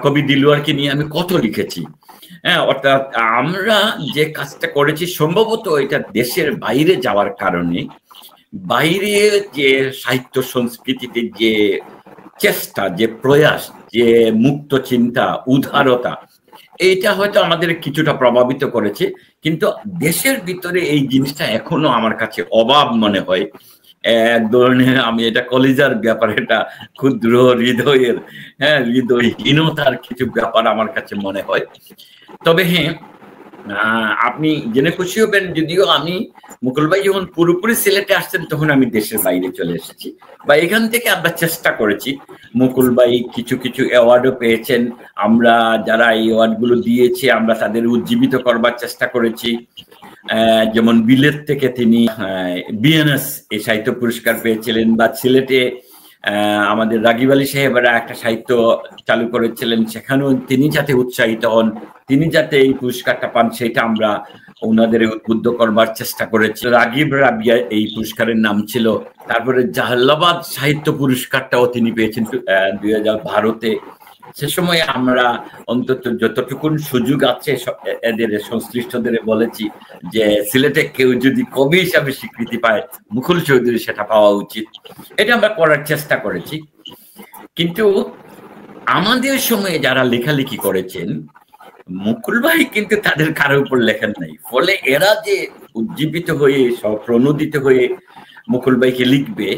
কবি দিলওয়ারকে নিয়ে আমি কত লিখেছি। হ্যাঁ, অর্থাৎ আমরা যে কাজটা করেছি, সম্ভবত এটা দেশের বাইরে যাওয়ার কারণে, বাইরে যে সাহিত্য সংস্কৃতিতে যে চেষ্টা, যে প্রয়াস, যে মুক্ত চিন্তা, উদারতা, এইটা হয়তো আমাদের কিছুটা প্রভাবিত করেছে। কিন্তু দেশের ভিতরে এই জিনিসটা এখনো আমার কাছে অভাব মনে হয়। এক ধরনের, আমি এটা কলিজার ব্যাপার, এটা ক্ষুদ্র হৃদয়ের, হৃদয়হীনতার কিছু ব্যাপার আমার কাছে মনে হয়। তবে হ্যাঁ, আপনি জেনে খুশি হবেন, যদিও আমি মুকুল ভাই যখন পুরোপুরি সিলেটে আসছেন তখন আমি দেশের বাইরে চলে এসেছি, বা এখান থেকে আমরা চেষ্টা করেছি। মুকুল ভাই কিছু কিছু অ্যাওয়ার্ডও পেয়েছেন, আমরা যারা এই অ্যাওয়ার্ডগুলো দিয়েছি আমরা তাদের উজ্জীবিত করবার চেষ্টা করেছি। যেমন বিলেত থেকে তিনি বিএনএস এই সাহিত্য পুরস্কার পেয়েছিলেন, বা সিলেটে আমাদের রাগিব আলী সাহেবরা একটা সাহিত্য চালু করেছিলেন, সেখানেও তিনি যাতে উৎসাহিত হন, তিনি যাতে এই পুরস্কারটা পান, সেটা আমরা ওনাদের উদ্বুদ্ধ করবার চেষ্টা করেছি। রাগিব রাবিয়া এই পুরস্কারের নাম ছিল। তারপরে জাহালাবাদ সাহিত্য পুরস্কারটাও তিনি পেয়েছেন 2012-তে। সে সময় আমরা অন্তত যতটুকুন সুযোগ আছে এদের সংশ্লিষ্টদের বলেছি যে সিলেটে কেউ যদি কবি হিসাবে স্বীকৃতি পায় মুকুল চৌধুরী সেটা পাওয়া উচিত। এটা আমরা করার চেষ্টা করেছি। কিন্তু আমাদের সময়ে যারা লেখালেখি করেছেন, মুকুল ভাই কিন্তু তাদের কারোর উপর লেখেন নাই, ফলে এরা যে উজ্জীবিত হয়ে প্রণোদিত হয়ে মুকুল ভাইকে লিখবে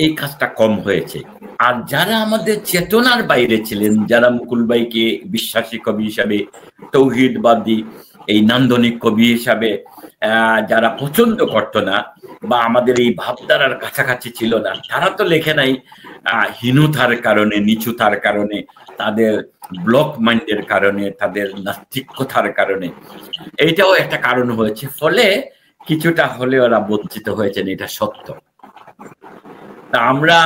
এই কাজটা কম হয়েছে। আর যারা আমাদের চেতনার বাইরে ছিলেন, যারা মুকুল ভাইকে বিশ্বাসী কবি হিসাবে, তৌহিদবাদী এই নান্দনিক কবি হিসাবে যারা পছন্দ করতো না বা আমাদের এই ভাবধারার কাছাকাছি ছিল না, তারা তো লেখে নাই হীনতার কারণে, নিচুতার কারণে, তাদের ব্লক মাইন্ডের কারণে, তাদের নাস্তিকতার কারণে। এইটাও একটা কারণ হয়েছে, ফলে কিছুটা হলে ওরা বঞ্চিত হয়েছেন, এটা সত্য। আমরা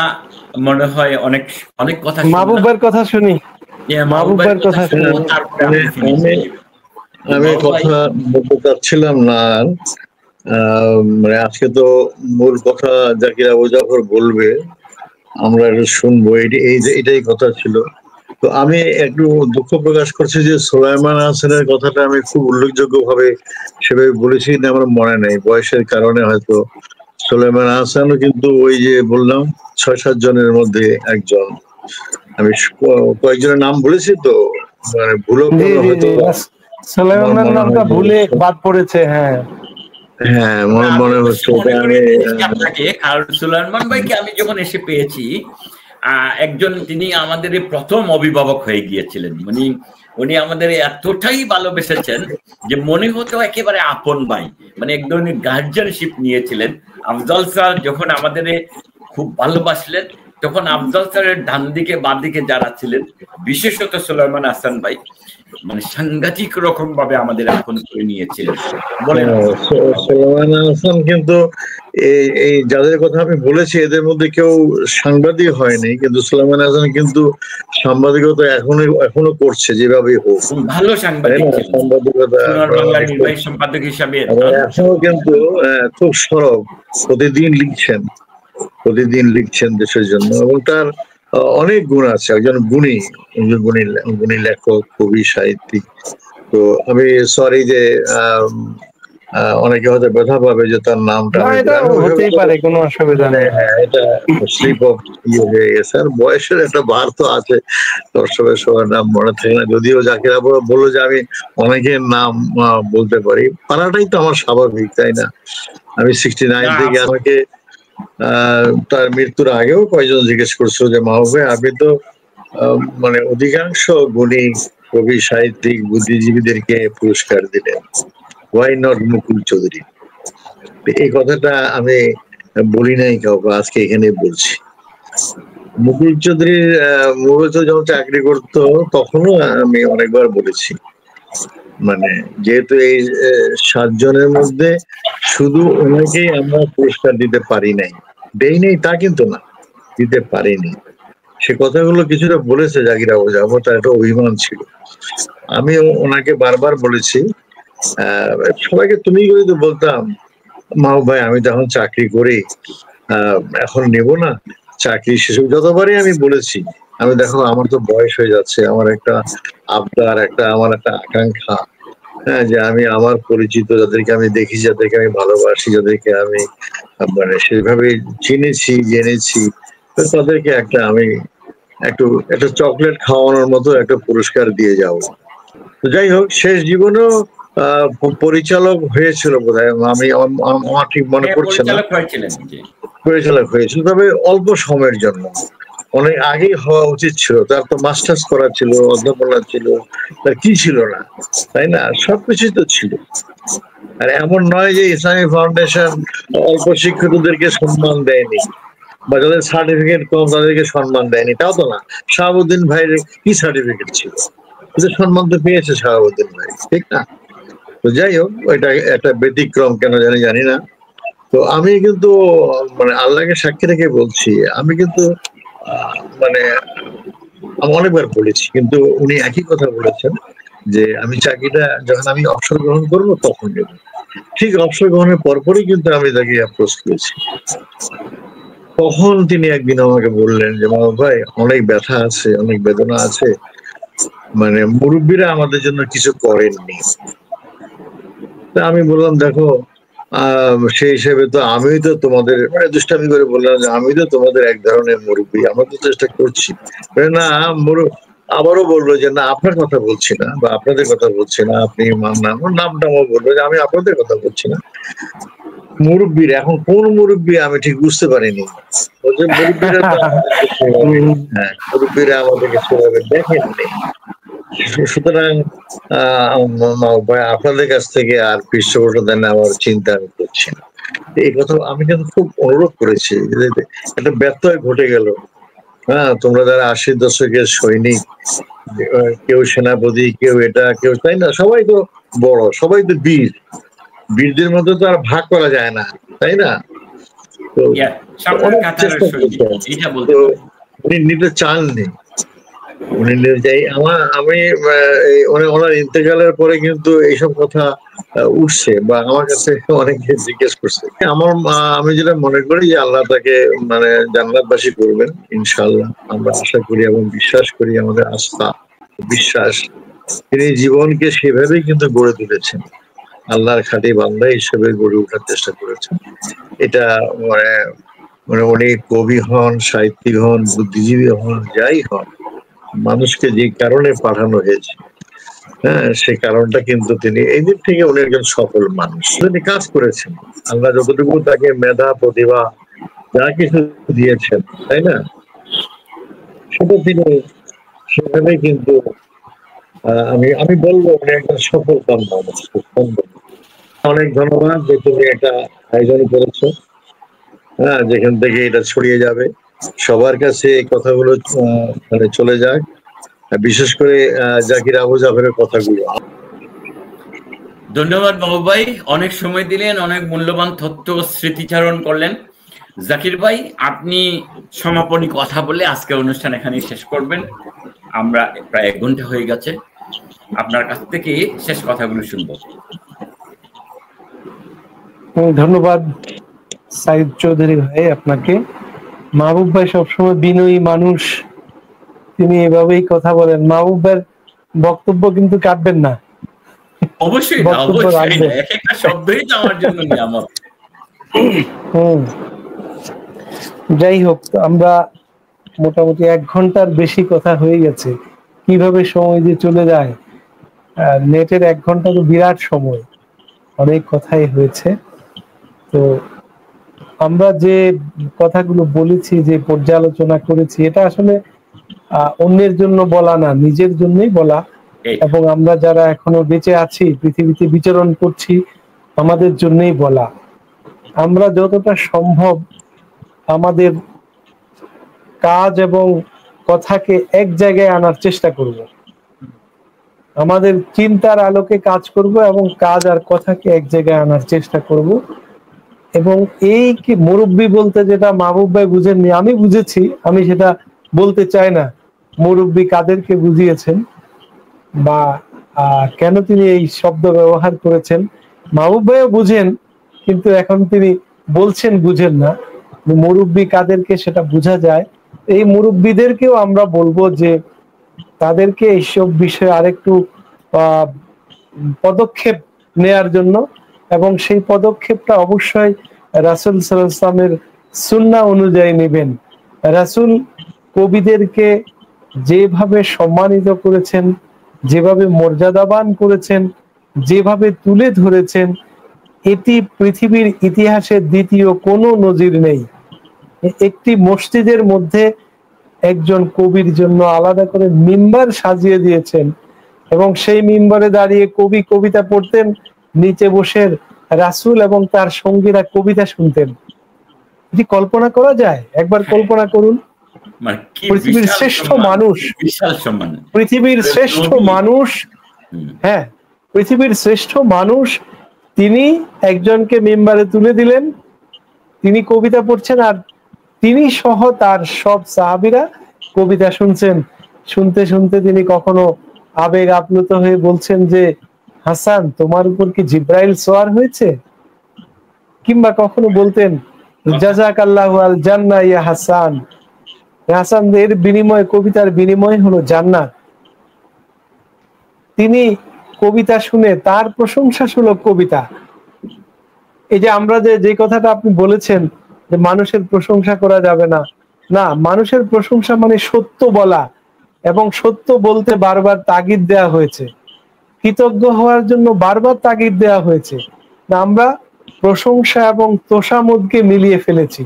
মনে হয় অনেক অনেক কথা মাহবুবের কথা শুনি, মাহবুবের কথা শুনি। আমি কথা বলতে চাচ্ছিলাম না, মানে আজকে তো মূল কথা জাকির আবু জাফর বলবে, আমরা একটু শুনবো, এটাই কথা ছিল। তো আমি একটু দুঃখ প্রকাশ করছি যে সুলাইমান হাসানের কথাটা আমি খুব উল্লেখযোগ্য ভাবে সেভাবে বলেছি না, আমার মনে নেই, বয়সের কারণে হয়তো। সুলাইমান হাসানও কিন্তু ওই যে বললাম 6-7 জনের মধ্যে একজন। আমি কয়েকজনের নাম বলেছি তো, মানে ভুলও হয়তো সুলাইমানের নামটা ভুলে বাদ পড়েছে। হ্যাঁ হ্যাঁ, মনে হচ্ছে। কারণ সুলাইমান ভাইকে আমি যখন এসে পেয়েছি, একজন তিনি আমাদের প্রথম অভিভাবক হয়ে গিয়েছিলেন। মানে উনি আমাদের এতটাই ভালোবেসেছেন যে মনে হতো একেবারে আপন ভাই, মানে এক ধরনের গার্জিয়ানশিপ নিয়েছিলেন। আফজল স্যার যখন আমাদের খুব ভালোবাসলেন, তখন আফজল স্যারের ডান দিকে বাঁ দিকে যারা ছিলেন, বিশেষত সুলাইমান হাসান ভাই, মানে সাংঘাতিক রকম ভাবে আমাদের আপন করে নিয়েছিলেন। সুলাইমান হাসান কিন্তু এই যাদের কথা আমি বলেছি এদের মধ্যে কেউ সাংবাদিক হয়নি, কিন্তু সুলাইমান হাসান কিন্তু সাংবাদিকতা এখনো করছে, যেভাবে হোক ভালো সাংবাদিক, সাংবাদিকতা সম্পাদক হিসাবে এখনো কিন্তু খুব সরব, প্রতিদিন লিখছেন দেশের জন্য, এবং তার অনেক গুণ আছে, একজন গুণী লেখক, কবি, সাহিত্যিক। তো আমি সরি যে অনেকে হয়তো ব্যথা পাবে যে তার নামটা হতেই পারে, কোনো অসুবিধা নেই। এটা স্লিপ অফ হয়ে গেছে, আর বয়সের একটা ভার তো আছে, দর্শকের সবার নাম মনে থাকে না। যদিও জাকির আবু বললো যে আমি অনেকের নাম বলতে পারি, পারাটাই তো আমার স্বাভাবিক, তাই না? আমি 69 থেকে আমাকে তার মৃত্যুর আগেও কয়েকজন জিজ্ঞেস করছিল যে মাহবুবে আপনি তো মানে অধিকাংশ গুণী কবি, সাহিত্যিক, বুদ্ধিজীবীদেরকে পুরস্কার দিলেন, ওয়াই নট মুকুল চৌধুরী? এই কথাটা আমি বলি নাই কাউকে, আজকে এখানে বলছি। মুকুল চৌধুরী যখন চাকরি করতো তখনও আমি অনেকবার বলেছি, মানে যেহেতু এই 7 জনের মধ্যে শুধু ওনাকেই আমরা পুরস্কার দিতে পারি নাই, দেই নেই তা কিন্তু না, দিতে পারিনি। সে কথাগুলো কিছুটা বলেছে জাকির আবু জাফর, তার একটা অভিমান ছিল। আমি ওনাকে বারবার বলেছি, সবাইকে তুমি করে তো বলতাম, মাহবুব ভাই আমি তো এখন চাকরি করি, এখন নেব না, চাকরি শেষ। যতবারই আমি বলেছি, আমি দেখো আমার তো বয়স হয়ে যাচ্ছে, আমার একটা আবদার, আমার একটা আকাঙ্ক্ষা, হ্যাঁ, যে আমি আমার পরিচিত যাদেরকে আমি দেখি, যাদেরকে আমি ভালোবাসি, যাদেরকে আমি মানে সেভাবে জেনেছি, তাদেরকে আমি একটা চকলেট খাওয়ানোর মতো একটা পুরস্কার দিয়ে যাও। তো যাই হোক, শেষ জীবনেও পরিচালক হয়েছিল বোধহয়, আমি আমার ঠিক মনে পড়ছে না, পরিচালক হয়েছিল, তবে অল্প সময়ের জন্য, অনেক আগেই হওয়া উচিত ছিল। তার তো মাস্টার্স করা ছিল, অধ্যাপনা ছিল, তার কি ছিল না, তাই না? সবকিছুই তো ছিল। আর এমন নয় যে ইসলামী ফাউন্ডেশন অল্প শিক্ষিতদেরকে সম্মান দেয়নি, বা যাদের সার্টিফিকেট কম তাদেরকে সম্মান দেয়নি, তাও তো না। শাহাবুদ্দিন ভাইয়ের কি সার্টিফিকেট ছিল, কিন্তু সম্মান তো পেয়েছে শাহাবুদ্দিন ভাই, ঠিক না? তো যাই হোক, ওইটা একটা ব্যতিক্রম, কেন জানি না। তো আমি কিন্তু মানে আল্লাহকে সাক্ষী রেখে বলছি, আমি কিন্তু মানে আমি অনেকবার বলেছি, কিন্তু উনি একই কথা বলেছেন যে আমি চাকরিটা যখন আমি অবসর গ্রহণ করবো তখন নেব। ঠিক অবসর গ্রহণের পরপরই কিন্তু আমি তাকে অ্যাপ্রোচ করেছি। তখন তিনি একদিন আমাকে বললেন যে মামা ভাই, অনেক ব্যথা আছে, অনেক বেদনা আছে, মানে মুরব্বীরা আমাদের জন্য কিছু করেননি। তা আমি বললাম, দেখো সেই হিসেবে তো আমি তো তোমাদের, মানে দুষ্টামি করে বললাম যে আমি তো তোমাদের এক ধরনের মুরব্বী, আমরা তো চেষ্টা করছি। না, আবারও বললো যে না, আপনার কথা বলছি না, বা আপনাদের কথা বলছি না, আপনি নামটা বললো যে আমি আপনাদের কথা বলছি না, মুরব্বীর। এখন কোন মুরব্বী আমি ঠিক বুঝতে পারিনি। মুরব্বীরা তো মুরব্বীরা আমাদেরকে সেভাবে দেখেননি। সুতরাং আপনাদের কাছ থেকে আর পৃষ্ঠপোষকতা নেওয়ার চিন্তা আমি করছি না। এই কথা আমি কিন্তু খুব অনুরোধ করেছি। একটা ব্যত্যয় ঘটে গেল। হ্যাঁ, তোমরা যারা 80 দশকের সৈনিক, কেউ সেনাপতি, কেউ এটা, কেউ, তাই না? সবাই তো বড়, সবাই তো বীর। বীরদের মধ্যে তো আর ভাগ করা যায় না, তাই না? তো অনেক চেষ্টা করতে হবে। তো উনি নিতে চাননি, উনি আমি ওনার ইন্তেকালের পরে কিন্তু এইসব কথা উঠছে, বা আমার কাছে অনেকে জিজ্ঞেস করছে। আমি যেটা মনে করি যে আল্লাহ তাকে মানে জান্নাতবাসী করবেন ইনশাআল্লাহ, আমরা আশা করি এবং বিশ্বাস করি। আমাদের আস্থা, বিশ্বাস, তিনি জীবনকে সেভাবেই কিন্তু গড়ে তুলেছেন, আল্লাহর খাঁটি বান্দা হিসেবে গড়ে ওঠার চেষ্টা করেছেন। এটা মানে মানে উনি কবি হন, সাহিত্যিক হন, বুদ্ধিজীবী হন, যাই হন, মানুষকে যে কারণে পাঠানো হয়েছে, হ্যাঁ, সেই কারণটা কিন্তু তিনি এই দিক থেকে উনি একজন সফল মানুষ। তিনি কাজ করেছেন, আল্লাহ যতটুকু তাকে মেধা, প্রতিভা যা কিছু দিয়েছেন, তাই না, সেটা তিনি সেভাবে কিন্তু আমি বলবো উনি একজন সফল মানুষ। অনেক ধন্যবাদ যে তুমি এটা আয়োজন করেছো, হ্যাঁ, যেখান থেকে এটা ছড়িয়ে যাবে, সবার কাছে এই কথাগুলো মানে চলে যায়, বিশেষ করে জাকির আবু জাফরের কথাগুলো। ধন্যবাদ বাবু ভাই, অনেক সময় দিলেন, অনেক মূল্যবান তথ্য স্মৃতিচারণ করলেন। জাকির ভাই, আপনি সমাপনী কথা বলে আজকে অনুষ্ঠান এখানেই শেষ করবেন। আমরা প্রায় 1 ঘন্টা হয়ে গেছে, আপনার কাছ থেকে শেষ কথাগুলো শুনবো। ধন্যবাদ সাইদ চৌধুরী ভাই আপনাকে। মাহবুব ভাই সবসময় বিনয়ী মানুষ, তিনি এভাবেই কথা বলেন। মাহবুব ভাইয়ের বক্তব্য কিন্তু কাটবেন না, অবশ্যই না, অবশ্যই না, এক একটা শব্দই তো আমার জন্য নিয়ামত। যাই হোক, আমরা মোটামুটি 1 ঘন্টার বেশি কথা হয়ে গেছে। কিভাবে সময় যে চলে যায়, নেটের 1 ঘন্টা তো বিরাট সময়, অনেক কথাই হয়েছে। তো আমরা যে কথাগুলো বলেছি, যে পর্যালোচনা করেছি, এটা আসলে অন্যের জন্য বলা না, নিজের জন্যই বলা। এবং আমরা যারা এখনো বেঁচে আছি, পৃথিবীতে বিচরণ করছি, আমাদের জন্যই বলা। আমরা যতটা সম্ভব আমাদের কাজ এবং কথাকে এক জায়গায় আনার চেষ্টা করব, আমাদের চিন্তার আলোকে কাজ করব এবং কাজ আর কথাকে এক জায়গায় আনার চেষ্টা করব। এবং এই কি মুরব্বী বলতে যেটা মাহবুব ভাই বুঝেননি, আমি বুঝেছি, আমি সেটা বলতে চাই না মুরব্বী কাদেরকে বুঝিয়েছেন বা কেন তিনি এই শব্দ ব্যবহার করেছেন। মাহবুব ভাইও বুঝেন, কিন্তু এখন তিনি বলছেন বুঝেন না। মুরব্বী কাদেরকে সেটা বোঝা যায়। এই মুরব্বীদেরকেও আমরা বলবো যে তাদেরকে এইসব বিষয়ে আরেকটু পদক্ষেপ নেয়ার জন্য, এবং সেই পদক্ষেপটা অবশ্যই রাসূল সাল্লাল্লাহু আলাইহি ওয়াসাল্লামের সুন্নাহ অনুযায়ী নেবেন। রাসূল কবিদেরকে যেভাবে সম্মানিত করেছেন, যেভাবে মর্যাদাবান করেছেন, যেভাবে তুলে ধরেছেন, এটি পৃথিবীর ইতিহাসে দ্বিতীয় কোনো নজির নেই। একটি মসজিদের মধ্যে একজন কবির জন্য আলাদা করে মিম্বার সাজিয়ে দিয়েছেন, এবং সেই মিম্বারে দাঁড়িয়ে কবি কবিতা পড়তেন, নিচে বসে রাসূল এবং তার সঙ্গীরা কবিতা শুনতেন। এটি কল্পনা করা যায়? একবার কল্পনা করুন। পৃথিবীর শ্রেষ্ঠ মানুষ, বিশাল সম্মান, পৃথিবীর শ্রেষ্ঠ মানুষ, হ্যাঁ পৃথিবীর শ্রেষ্ঠ মানুষ, তিনি একজনকে মিম্বারে তুলে দিলেন, তিনি কবিতা পড়ছেন, আর তিনি সহ তার সব সাহাবীরা কবিতা শুনছেন। শুনতে শুনতে তিনি কখনো আবেগ আপ্লুত হয়ে বলছেন যে, হাসান তোমার উপর কি জিব্রাইল সওয়ার হয়েছে? কিংবা কখনো বলতেন, জাযাকাল্লাহু আল জান্নাহ ইয়া হাসান, হাসান এর বিনিময়, কবিতার বিনিময় হলো জান্নাত। তিনি কবিতা শুনে তার প্রশংসাসূলক কবিতা, এই যে আমরা যে কথাটা আপনি বলেছেন যে মানুষের প্রশংসা করা যাবে না, না, মানুষের প্রশংসা মানে সত্য বলা, এবং সত্য বলতে বারবার তাগিদ দেওয়া হয়েছে, কৃতজ্ঞ হওয়ার জন্য বারবার তাগিদ দেওয়া হয়েছে। আমরা প্রশংসা এবং তোষামোদকে মিলিয়ে ফেলেছি।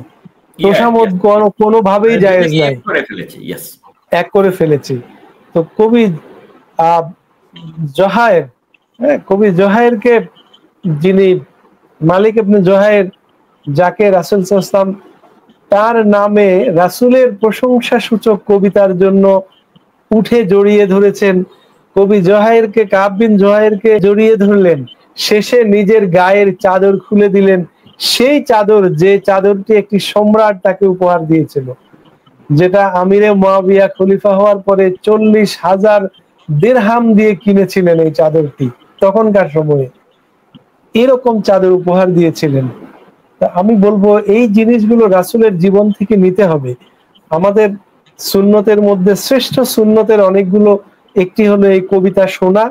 তোষামোদ কোনোভাবেই জায়েজ নাই, এক করে ফেলেছি। তো কবি জোহায়ের, কবি জোহায়েরকে, যিনি মালিক ইবনে জোহায়ের, যাকে রাসূল সাল্লাল্লাহু আলাইহি ওয়াসাল্লাম তার নামে রাসূলের প্রশংসা সূচক কবিতার জন্য উঠে জড়িয়ে ধরেছেন, কবি জোহায়েরকে, কাব বিন জোহায়েরকে জড়িয়ে ধরলেন, শেষে নিজের গায়ের চাদর খুলে দিলেন, সেই চাদর, যে চাদরটি একটি সম্রাট তাকে উপহার দিয়েছিল, যেটা আমিরে মুয়াবিয়া খলিফা হওয়ার পরে 40,000 দিরহাম দিয়ে কিনেছিলেন এই চাদরটি, তখনকার সময়ে এরকম চাদর উপহার দিয়েছিলেন। আমি বলবো এই জিনিসগুলো রাসূলের জীবন থেকে নিতে হবে। আমাদের সুন্নতের মধ্যে শ্রেষ্ঠ সুন্নতের অনেকগুলো, একটি হলো এই কবিতা শোনা,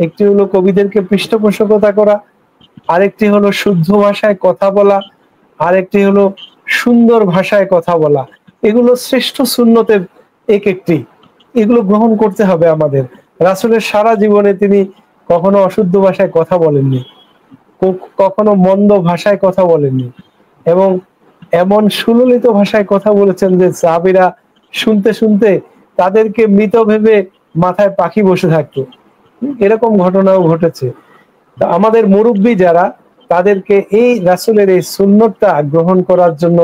একটি হলো কবিদেরকে পৃষ্ঠপোষকতা করা, আরেকটি হলো শুদ্ধ ভাষায় কথা বলা, আরেকটি হলো সুন্দর ভাষায় কথা বলা। এগুলো শ্রেষ্ঠ সুন্নতের একটি, এগুলো গ্রহণ করতে হবে আমাদের। রাসূলের সারা জীবনে তিনি কখনো অশুদ্ধ ভাষায় কথা বলেননি, কখনো মন্দ ভাষায় কথা বলেননি, এবং এমন সুললিত ভাষায় কথা বলেছেন যে সাহাবীরা শুনতে শুনতে তাদেরকে মৃত ভেবে মাথায় পাখি বসে থাকতো। এরকম ঘটনাও ঘটেছে। আমাদের মুরব্বী যারা, তাদেরকে এই রাসূলের এই সুন্নতটা গ্রহণ করার জন্য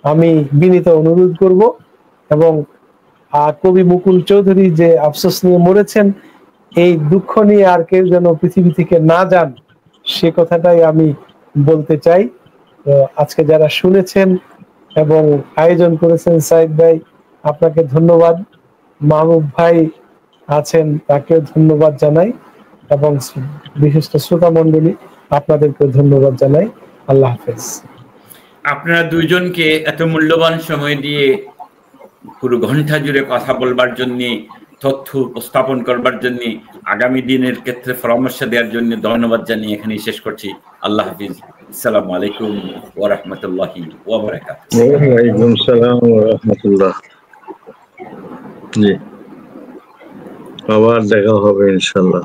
আমি বিনীত অনুরোধ করব। এবং কবি মুকুল চৌধুরী যে আফসোস নিয়ে মরেছেন, এই দুঃখ নিয়ে আর কেউ যেন পৃথিবী থেকে না যান, সে কথাটাই আমি বলতে চাই। তো আজকে যারা শুনেছেন এবং আয়োজন করেছেন, সাইদ ভাই আপনাকে ধন্যবাদ, মাহবুব ভাই আছেন তাকেও ধন্যবাদ জানাই, এবং বিশিষ্ট শ্রোতা মণ্ডলী আপনাদেরকে ধন্যবাদ জানাই। আল্লাহ হাফেজ। আপনারা দুইজনকে এত মূল্যবান সময় দিয়ে পুরো ঘন্টা জুড়ে কথা বলবার জন্য, তথ্য উপস্থাপন করবার জন্য, আগামী দিনের ক্ষেত্রে পরামর্শ দেওয়ার জন্য ধন্যবাদ জানিয়ে এখানে শেষ করছি। আল্লাহ হাফিজ। আসসালামু আলাইকুম ওয়া রাহমাতুল্লাহি ওয়া বারাকাতুহু। ওয়া আলাইকুম আসসালাম ওয়া রাহমাতুল্লাহ। জি, আবার দেখা হবে ইনশাআল্লাহ।